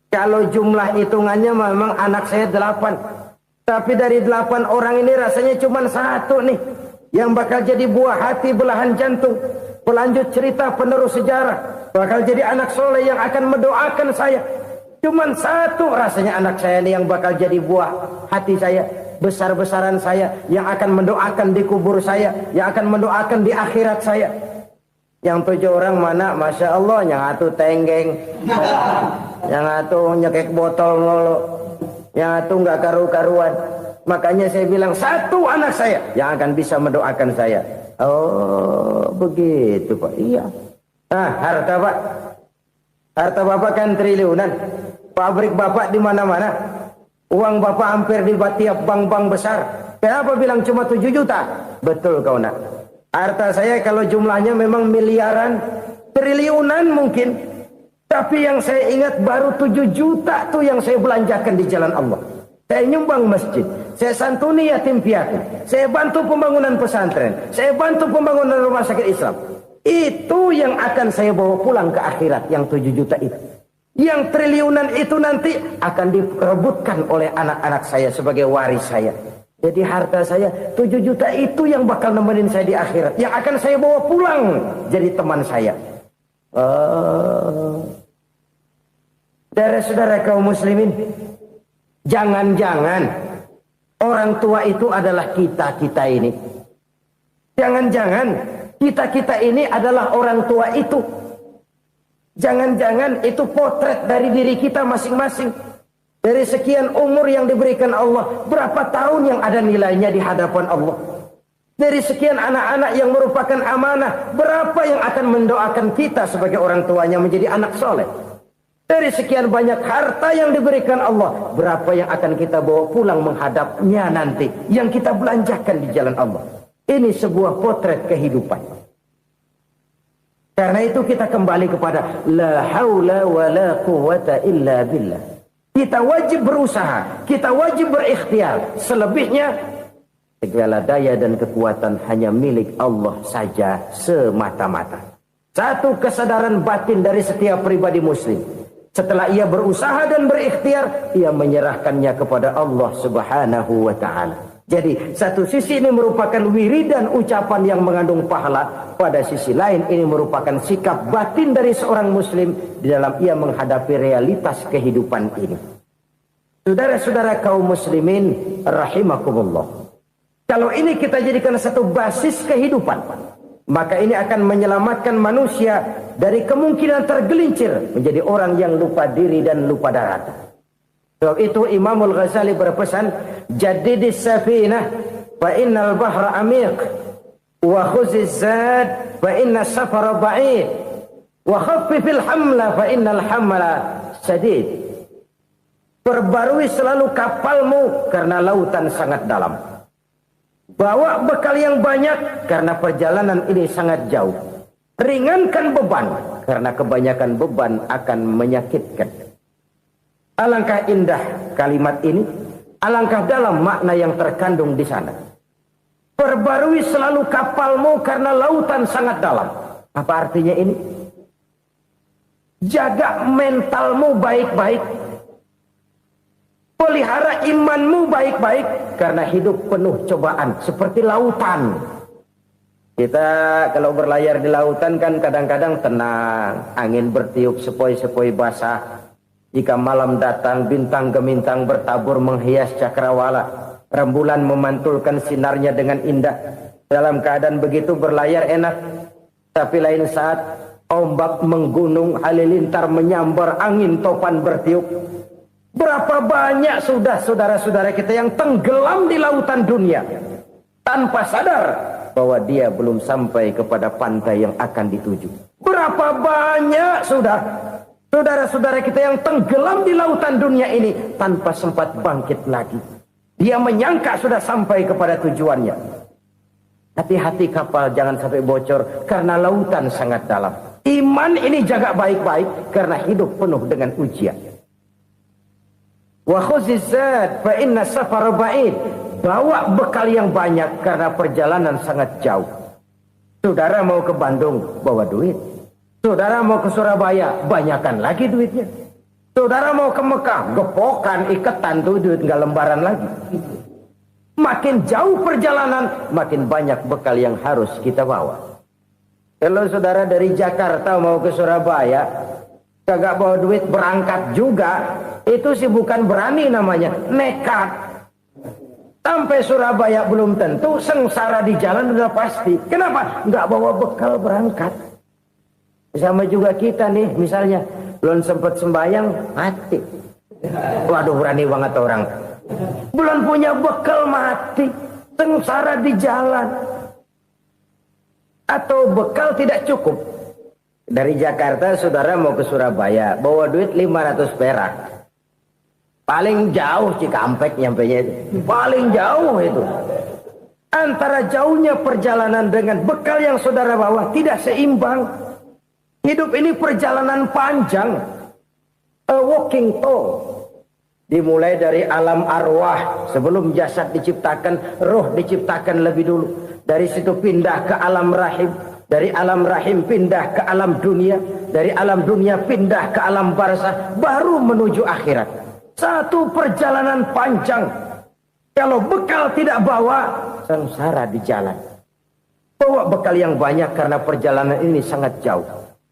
kalau jumlah hitungannya memang anak saya 8. Tapi dari 8 orang ini rasanya cuma 1 nih. Yang bakal jadi buah hati, belahan jantung. Pelanjut cerita, penerus sejarah. Bakal jadi anak soleh yang akan mendoakan saya. Cuma 1 rasanya anak saya ini yang bakal jadi buah hati saya. Besar-besaran saya. Yang akan mendoakan di kubur saya. Yang akan mendoakan di akhirat saya. Yang 7 orang mana, Masya Allah, yang atu tenggeng, yang atu nyekek botol mulu, yang atu nggak karu-karuan. Makanya saya bilang 1 anak saya yang akan bisa mendoakan saya. Oh begitu Pak. Iya. Nah harta Pak, harta bapak kan triliunan, pabrik bapak di mana-mana, uang bapak hampir di tiap bank-bank besar. Kenapa bilang cuma 7 juta? Betul kau nak. Harta saya kalau jumlahnya memang miliaran, triliunan mungkin. Tapi yang saya ingat baru 7 juta tuh yang saya belanjakan di jalan Allah. Saya nyumbang masjid, saya santuni yatim piatu, saya bantu pembangunan pesantren, saya bantu pembangunan rumah sakit Islam. Itu yang akan saya bawa pulang ke akhirat, yang 7 juta itu. Yang triliunan itu nanti akan diperebutkan oleh anak-anak saya sebagai waris saya. Jadi harta saya 7 juta itu yang bakal nemenin saya di akhirat. Yang akan saya bawa pulang jadi teman saya. Saudara-saudara kaum muslimin, jangan-jangan orang tua itu adalah kita-kita ini. Jangan-jangan kita-kita ini adalah orang tua itu. Jangan-jangan itu potret dari diri kita masing-masing. Dari sekian umur yang diberikan Allah, berapa tahun yang ada nilainya di hadapan Allah? Dari sekian anak-anak yang merupakan amanah, berapa yang akan mendoakan kita sebagai orang tuanya menjadi anak soleh? Dari sekian banyak harta yang diberikan Allah, berapa yang akan kita bawa pulang menghadapnya nanti, yang kita belanjakan di jalan Allah? Ini sebuah potret kehidupan. Karena itu kita kembali kepada la haula wa la quwwata illa billah. Kita wajib berusaha, kita wajib berikhtiar. Selebihnya, segala daya dan kekuatan hanya milik Allah saja semata-mata. Satu kesadaran batin dari setiap pribadi muslim. Setelah ia berusaha dan berikhtiar, ia menyerahkannya kepada Allah Subhanahu wa ta'ala. Jadi, satu sisi ini merupakan wiridan ucapan yang mengandung pahala. Pada sisi lain, ini merupakan sikap batin dari seorang muslim di dalam ia menghadapi realitas kehidupan ini. Saudara-saudara kaum muslimin, rahimakumullah. Kalau ini kita jadikan satu basis kehidupan, maka ini akan menyelamatkan manusia dari kemungkinan tergelincir menjadi orang yang lupa diri dan lupa darat. Sebab itu Imamul Ghazali berpesan, jadidis safinah fa innal bahra amiq wa khuziz zad fa inna safara ba'id wa khaffifil hamla fa innal hamla sadid. Perbarui selalu kapalmu karena lautan sangat dalam. Bawa bekal yang banyak karena perjalanan ini sangat jauh. Ringankan beban karena kebanyakan beban akan menyakitkan. Alangkah indah kalimat ini, alangkah dalam makna yang terkandung di sana. Perbarui selalu kapalmu karena lautan sangat dalam. Apa artinya ini? Jaga mentalmu baik-baik. Pelihara imanmu baik-baik karena hidup penuh cobaan seperti lautan. Kita kalau berlayar di lautan kan kadang-kadang tenang, angin bertiup sepoi-sepoi basah. Jika malam datang bintang gemintang bertabur menghias cakrawala. Rembulan memantulkan sinarnya dengan indah. Dalam keadaan begitu berlayar enak. Tapi lain saat ombak menggunung, halilintar menyambar, angin topan bertiup. Berapa banyak sudah saudara-saudara kita yang tenggelam di lautan dunia tanpa sadar bahwa dia belum sampai kepada pantai yang akan dituju. Berapa banyak sudah saudara-saudara kita yang tenggelam di lautan dunia ini tanpa sempat bangkit lagi. Dia menyangka sudah sampai kepada tujuannya. Hati-hati kapal jangan sampai bocor karena lautan sangat dalam. Iman ini jaga baik-baik karena hidup penuh dengan ujian. Wa khuzizat fa inna safar ba'id. Bawa bekal yang banyak karena perjalanan sangat jauh. Saudara mau ke Bandung, bawa duit. Saudara mau ke Surabaya, banyakan lagi duitnya. Saudara mau ke Mekah, gepokan, iketan tuh duit nggak lembaran lagi. Makin jauh perjalanan, makin banyak bekal yang harus kita bawa. Kalau saudara dari Jakarta mau ke Surabaya, kagak bawa duit berangkat juga, itu sih bukan berani namanya, nekat. Sampai Surabaya belum tentu, sengsara di jalan udah pasti. Kenapa? Nggak bawa bekal berangkat. Sama juga kita nih, misalnya belum sempat sembahyang, mati. Waduh, berani banget orang. Belum punya bekal, mati. Sengsara di jalan. Atau bekal tidak cukup. Dari Jakarta saudara mau ke Surabaya, bawa duit 500 perak. Paling jauh Cikampek nyampenya itu. Paling jauh itu. Antara jauhnya perjalanan dengan bekal yang saudara bawa tidak seimbang. Hidup ini perjalanan panjang. A walking tour. Dimulai dari alam arwah. Sebelum jasad diciptakan, roh diciptakan lebih dulu. Dari situ pindah ke alam rahim. Dari alam rahim pindah ke alam dunia. Dari alam dunia pindah ke alam barzah. Baru menuju akhirat. Satu perjalanan panjang. Kalau bekal tidak bawa, sengsara di jalan. Bawa bekal yang banyak karena perjalanan ini sangat jauh.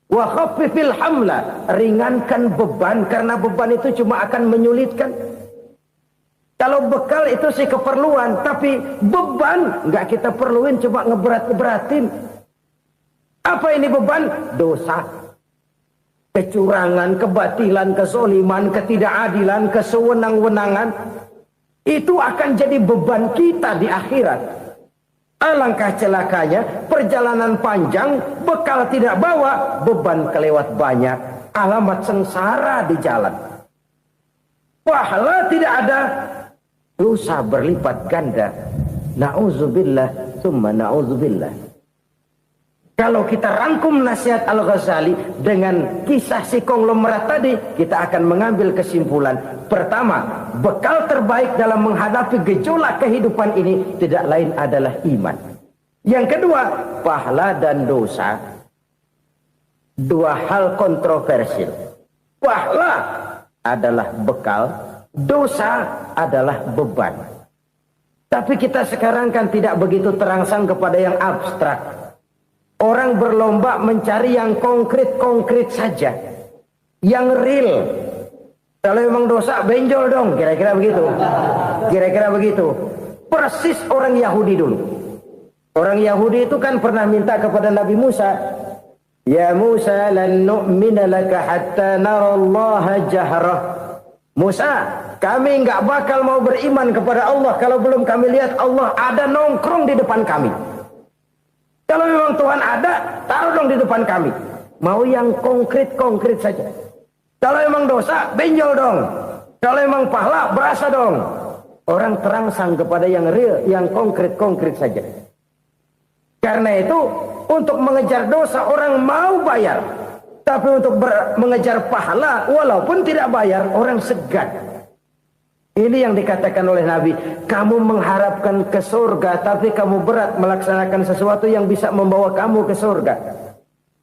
Wa khaffifil hamla, ringankan beban karena beban itu cuma akan menyulitkan. Kalau bekal itu sih keperluan, tapi beban nggak kita perluin, cuma ngeberat-ngeberatin. Apa ini beban? Dosa, kecurangan, kebatilan, kezoliman, ketidakadilan, kesewenang-wenangan. Itu akan jadi beban kita di akhirat. Alangkah celakanya, perjalanan panjang, bekal tidak bawa, beban kelewat banyak, alamat sengsara di jalan. Pahala tidak ada, dosa berlipat ganda. Na'udzubillah, summa na'udzubillah. Kalau kita rangkum nasihat Al-Ghazali dengan kisah si konglomerat tadi, kita akan mengambil kesimpulan. Pertama, bekal terbaik dalam menghadapi gejolak kehidupan ini tidak lain adalah iman. Yang kedua, pahala dan dosa. Dua hal kontroversial. Pahala adalah bekal, dosa adalah beban. Tapi kita sekarang kan tidak begitu terangsang kepada yang abstrak. Orang berlomba mencari yang konkret-konkret saja. Yang real. Kalau memang dosa, benjol dong. Kira-kira begitu. Kira-kira begitu. Persis orang Yahudi dulu. Orang Yahudi itu kan pernah minta kepada Nabi Musa. Ya Musa, lan nu'mina laka hatta narallaha jahrah. Musa, kami nggak bakal mau beriman kepada Allah kalau belum kami lihat Allah ada nongkrong di depan kami. Kalau memang Tuhan ada, taruh dong di depan kami. Mau yang konkret-konkret saja. Kalau memang dosa, benjol dong. Kalau memang pahala, berasa dong. Orang terangsang kepada yang real, yang konkret-konkret saja. Karena itu, untuk mengejar dosa, orang mau bayar. Tapi untuk mengejar pahala, walaupun tidak bayar, orang segan. Ini yang dikatakan oleh Nabi, kamu mengharapkan ke surga, tapi kamu berat melaksanakan sesuatu yang bisa membawa kamu ke surga.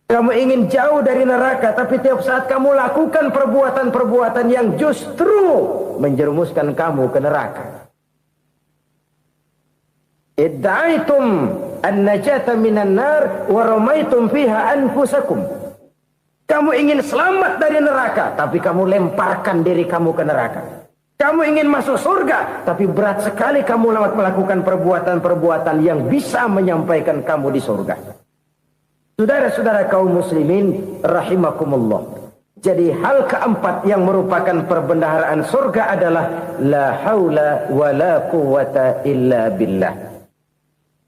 Kamu ingin jauh dari neraka, tapi tiap saat kamu lakukan perbuatan-perbuatan yang justru menjerumuskan kamu ke neraka. Idda'aitum an-najata minan nar wa ramaitum fiha anfusakum. Kamu ingin selamat dari neraka, tapi kamu lemparkan diri kamu ke neraka. Kamu ingin masuk surga, tapi berat sekali kamu melakukan perbuatan-perbuatan yang bisa menyampaikan kamu di surga. Saudara-saudara kaum muslimin rahimakumullah. Jadi hal keempat yang merupakan perbendaharaan surga adalah la haula wa la quwata illa billah.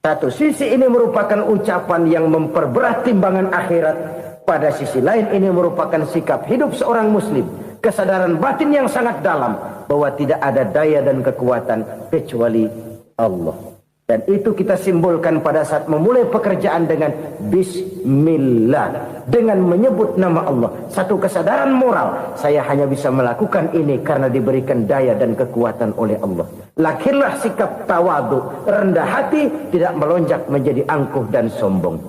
Satu sisi ini merupakan ucapan yang memperberat timbangan akhirat. Pada sisi lain ini merupakan sikap hidup seorang muslim. Kesadaran batin yang sangat dalam bahwa tidak ada daya dan kekuatan kecuali Allah. Dan itu kita simbolkan pada saat memulai pekerjaan dengan Bismillah. Dengan menyebut nama Allah. Satu kesadaran moral. Saya hanya bisa melakukan ini karena diberikan daya dan kekuatan oleh Allah. Lahirlah sikap tawadu, rendah hati, tidak melonjak menjadi angkuh dan sombong.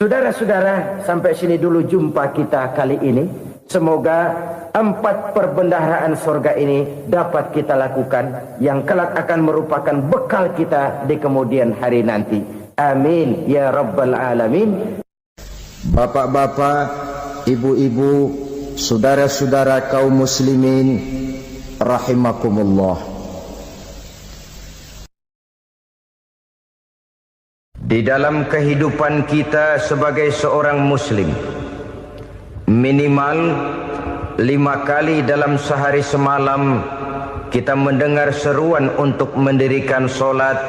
Saudara-saudara, sampai sini dulu jumpa kita kali ini. Semoga 4 perbendaharaan surga ini dapat kita lakukan, yang kelak akan merupakan bekal kita di kemudian hari nanti. Amin ya rabbal alamin. Bapak-bapak, ibu-ibu, saudara-saudara kaum muslimin rahimakumullah. Di dalam kehidupan kita sebagai seorang muslim, minimal 5 kali dalam sehari semalam kita mendengar seruan untuk mendirikan solat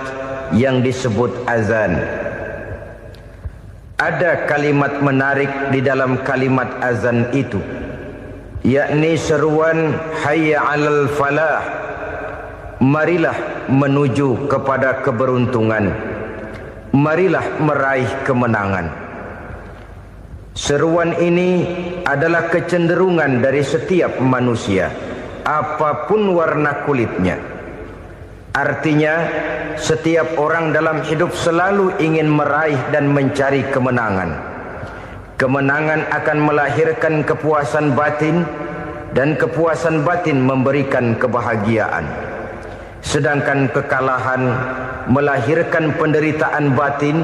yang disebut azan. Ada kalimat menarik di dalam kalimat azan itu, yakni seruan hayya 'alal falah, marilah menuju kepada keberuntungan, marilah meraih kemenangan. Seruan ini adalah kecenderungan dari setiap manusia, apapun warna kulitnya. Artinya, setiap orang dalam hidup selalu ingin meraih dan mencari kemenangan. Kemenangan akan melahirkan kepuasan batin, dan kepuasan batin memberikan kebahagiaan. Sedangkan kekalahan melahirkan penderitaan batin,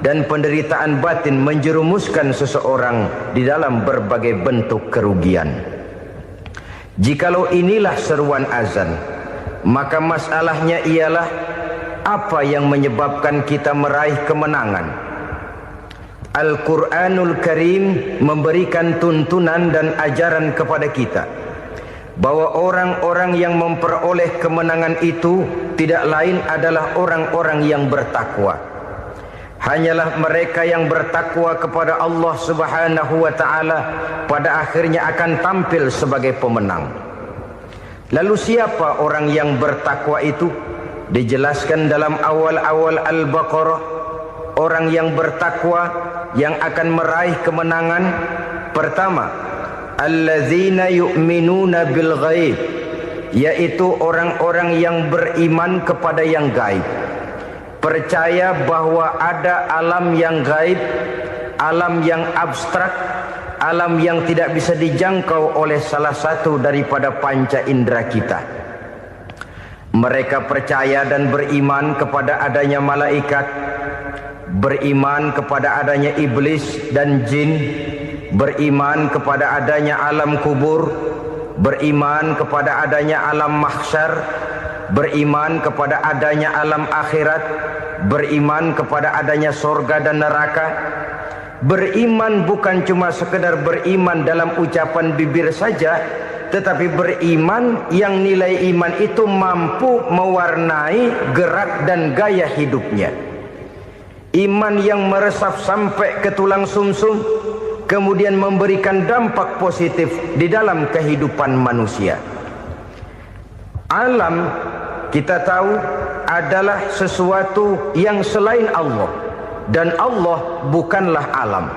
dan penderitaan batin menjerumuskan seseorang di dalam berbagai bentuk kerugian. Jikalau inilah seruan azan, maka masalahnya ialah apa yang menyebabkan kita meraih kemenangan. Al-Quranul Karim memberikan tuntunan dan ajaran kepada kita bahwa orang-orang yang memperoleh kemenangan itu tidak lain adalah orang-orang yang bertakwa. Hanyalah mereka yang bertakwa kepada Allah Subhanahu wa ta'ala pada akhirnya akan tampil sebagai pemenang. Lalu siapa orang yang bertakwa itu? Dijelaskan dalam awal-awal Al-Baqarah, orang yang bertakwa yang akan meraih kemenangan. Pertama, allazina yu'minuna bil ghaib, yaitu orang-orang yang beriman kepada yang gaib. Percaya bahwa ada alam yang gaib, alam yang abstrak, alam yang tidak bisa dijangkau oleh salah satu daripada panca indera kita. Mereka percaya dan beriman kepada adanya malaikat, beriman kepada adanya iblis dan jin, beriman kepada adanya alam kubur, beriman kepada adanya alam mahsyar, beriman kepada adanya alam akhirat, beriman kepada adanya surga dan neraka. Beriman bukan cuma sekedar beriman dalam ucapan bibir saja, tetapi beriman yang nilai iman itu mampu mewarnai gerak dan gaya hidupnya. Iman yang meresap sampai ke tulang sumsum, kemudian memberikan dampak positif di dalam kehidupan manusia. Alam, kita tahu, adalah sesuatu yang selain Allah, dan Allah bukanlah alam.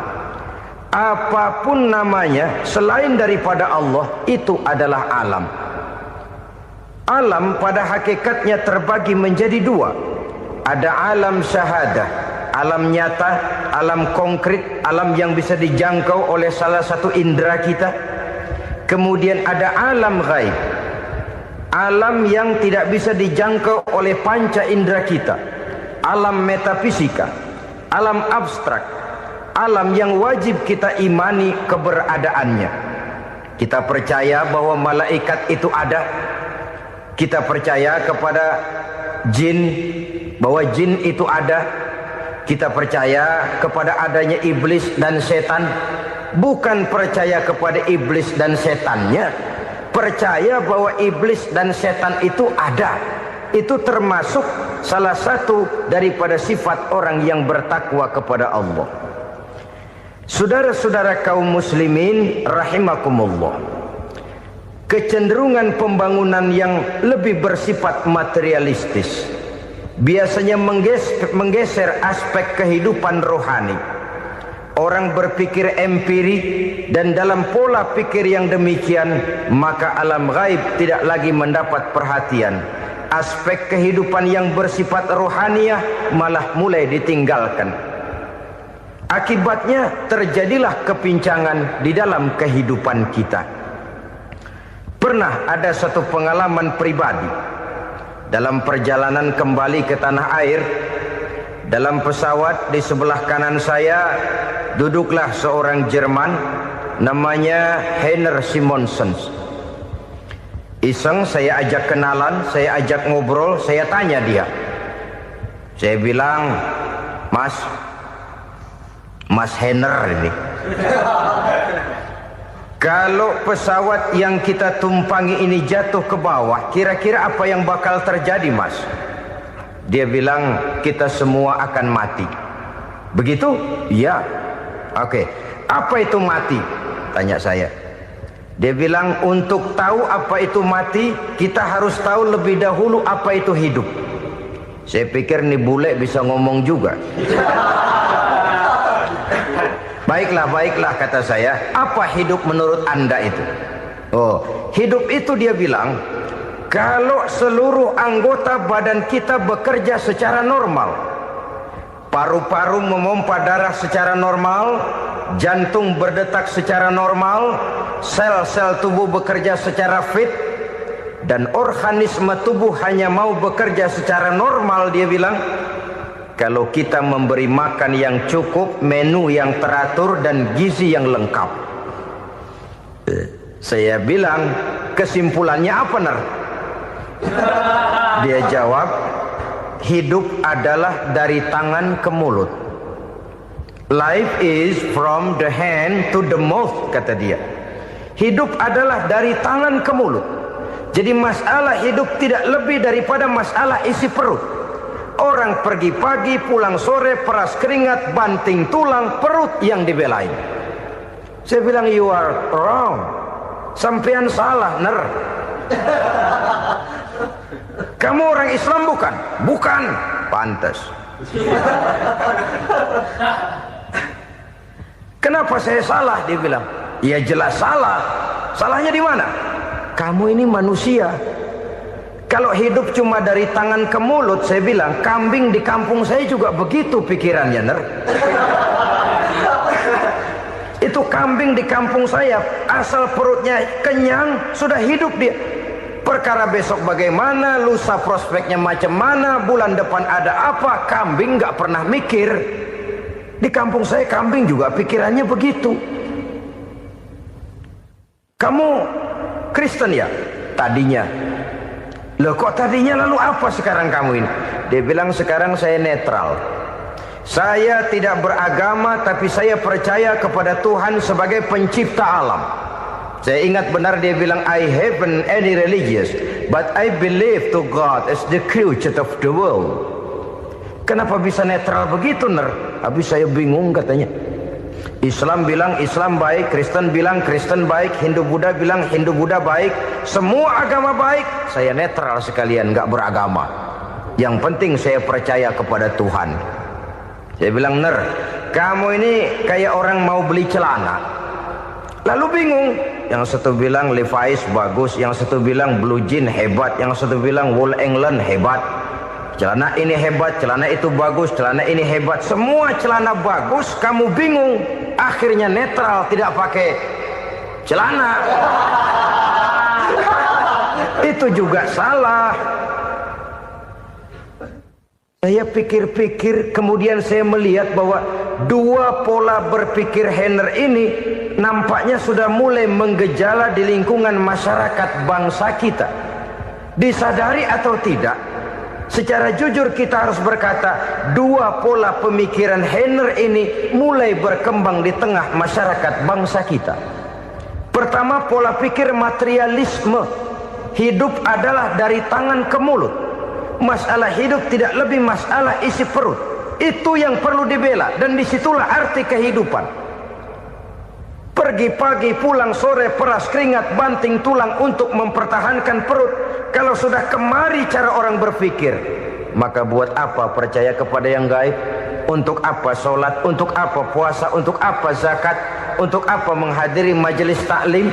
Apapun namanya selain daripada Allah, itu adalah alam. Alam pada hakikatnya terbagi menjadi 2. Ada alam syahadah, alam nyata, alam konkret, alam yang bisa dijangkau oleh salah satu indera kita. Kemudian ada alam ghaib, alam yang tidak bisa dijangkau oleh panca indera kita, alam metafisika, alam abstrak, alam yang wajib kita imani keberadaannya. Kita percaya bahwa malaikat itu ada, Kita percaya kepada jin, bahwa jin itu ada. Kita percaya kepada adanya iblis dan setan. Bukan percaya kepada iblis dan setannya, percaya bahwa iblis dan setan itu ada. Itu termasuk salah satu daripada sifat orang yang bertakwa kepada Allah. Saudara-saudara kaum muslimin rahimakumullah, kecenderungan pembangunan yang lebih bersifat materialistis biasanya menggeser aspek kehidupan rohani. Orang berpikir empiri, dan dalam pola pikir yang demikian maka alam gaib tidak lagi mendapat perhatian. Aspek kehidupan yang bersifat rohaniah malah mulai ditinggalkan. Akibatnya terjadilah kepincangan di dalam kehidupan kita. Pernah ada satu pengalaman pribadi. Dalam perjalanan kembali ke tanah air, dalam pesawat di sebelah kanan saya duduklah seorang Jerman namanya Heiner Simonsen. Iseng saya ajak kenalan, saya ajak ngobrol, saya tanya dia. Saya bilang, Mas Heiner ini, kalau pesawat yang kita tumpangi ini jatuh ke bawah, kira-kira apa yang bakal terjadi, Mas? Dia bilang, kita semua akan mati. Begitu? Iya. Oke. Apa itu mati? Tanya saya. Dia bilang, untuk tahu apa itu mati, kita harus tahu lebih dahulu apa itu hidup. Saya pikir nih bule bisa ngomong juga. Baiklah kata saya. Apa hidup menurut Anda itu? Oh, hidup itu dia bilang, kalau seluruh anggota badan kita bekerja secara normal, paru-paru memompa darah secara normal, jantung berdetak secara normal, sel-sel tubuh bekerja secara fit, dan organisme tubuh hanya mau bekerja secara normal, dia bilang, kalau kita memberi makan yang cukup, menu yang teratur, dan gizi yang lengkap. Saya bilang, kesimpulannya apa, Ner? Dia jawab, hidup adalah dari tangan ke mulut. Life is from the hand to the mouth, kata dia. Hidup adalah dari tangan ke mulut. Jadi masalah hidup tidak lebih daripada masalah isi perut. Orang pergi pagi, pulang sore, peras keringat, banting tulang, perut yang dibelain. Saya bilang, you are wrong. Sampean salah, Ner. Kamu orang Islam bukan? Bukan. Pantas. Kenapa saya salah? Dia bilang, ya jelas salah. Salahnya di mana? Kamu ini manusia. Kalau hidup cuma dari tangan ke mulut, saya bilang, kambing di kampung saya juga begitu pikirannya, Ner. Itu kambing di kampung saya, asal perutnya kenyang, sudah hidup dia. Perkara besok bagaimana, lusa prospeknya macam mana, bulan depan ada apa, kambing nggak pernah mikir. Di kampung saya kambing juga pikirannya begitu. Kamu Kristen ya? Tadinya. Loh kok tadinya, lalu apa sekarang kamu ini? Dia bilang, sekarang saya netral. Saya tidak beragama, tapi saya percaya kepada Tuhan sebagai pencipta alam. Saya ingat benar dia bilang, I haven't any religious, but I believe to God as the creator of the world. Kenapa bisa netral begitu, Ner? Habis saya bingung katanya. Islam bilang Islam baik, Kristen bilang Kristen baik, Hindu Buddha bilang Hindu Buddha baik, semua agama baik. Saya netral sekalian, nggak beragama. Yang penting saya percaya kepada Tuhan. Saya bilang, Ner, kamu ini kayak orang mau beli celana, lalu bingung. Yang satu bilang Levi's bagus, yang satu bilang Blue Jean hebat, yang satu bilang Wool England hebat. Celana ini hebat, celana itu bagus, celana ini hebat. Semua celana bagus, kamu bingung. Akhirnya netral, tidak pakai celana. Itu juga salah. Saya pikir-pikir, kemudian saya melihat bahwa dua pola berpikir Heiner ini nampaknya sudah mulai menggejala di lingkungan masyarakat bangsa kita. Disadari atau tidak, secara jujur kita harus berkata, dua pola pemikiran Henner ini mulai berkembang di tengah masyarakat bangsa kita. Pertama, pola pikir materialisme. Hidup adalah dari tangan ke mulut. Masalah hidup tidak lebih masalah isi perut. Itu yang perlu dibela, dan disitulah arti kehidupan. Pergi pagi, pulang sore, peras keringat, banting tulang untuk mempertahankan perut. Kalau sudah kemari cara orang berpikir, maka buat apa percaya kepada yang gaib? Untuk apa sholat? Untuk apa puasa? Untuk apa zakat? Untuk apa menghadiri majelis taklim?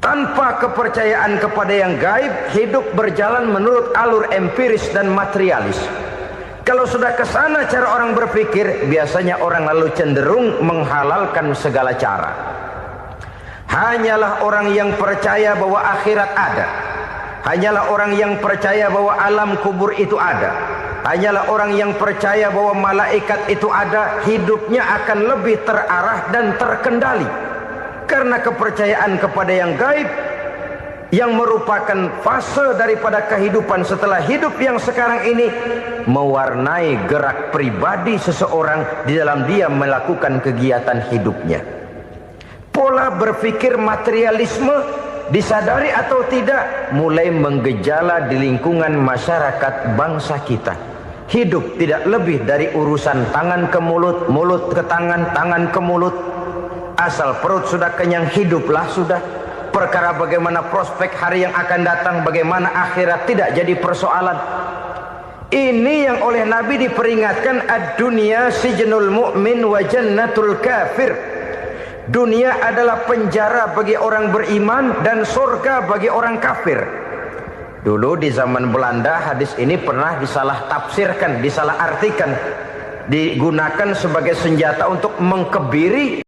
Tanpa kepercayaan kepada yang gaib, hidup berjalan menurut alur empiris dan materialis. Kalau sudah ke sana cara orang berpikir, biasanya orang lalu cenderung menghalalkan segala cara. Hanyalah orang yang percaya bahwa akhirat ada. Hanyalah orang yang percaya bahwa alam kubur itu ada. Hanyalah orang yang percaya bahwa malaikat itu ada, hidupnya akan lebih terarah dan terkendali. Karena kepercayaan kepada yang gaib, yang merupakan fase daripada kehidupan setelah hidup yang sekarang ini, mewarnai gerak pribadi seseorang di dalam dia melakukan kegiatan hidupnya. Pola berpikir materialisme, disadari atau tidak, mulai menggejala di lingkungan masyarakat bangsa kita. Hidup tidak lebih dari urusan tangan ke mulut, mulut ke tangan, tangan ke mulut. Asal perut sudah kenyang, hiduplah sudah. Perkara bagaimana prospek hari yang akan datang, bagaimana akhirat tidak jadi persoalan. Ini yang oleh Nabi diperingatkan, ad-dunya sijnul mu'min wa jannatul kafir. Dunia adalah penjara bagi orang beriman dan surga bagi orang kafir. Dulu di zaman Belanda hadis ini pernah disalah tafsirkan, disalah artikan, digunakan sebagai senjata untuk mengkebiri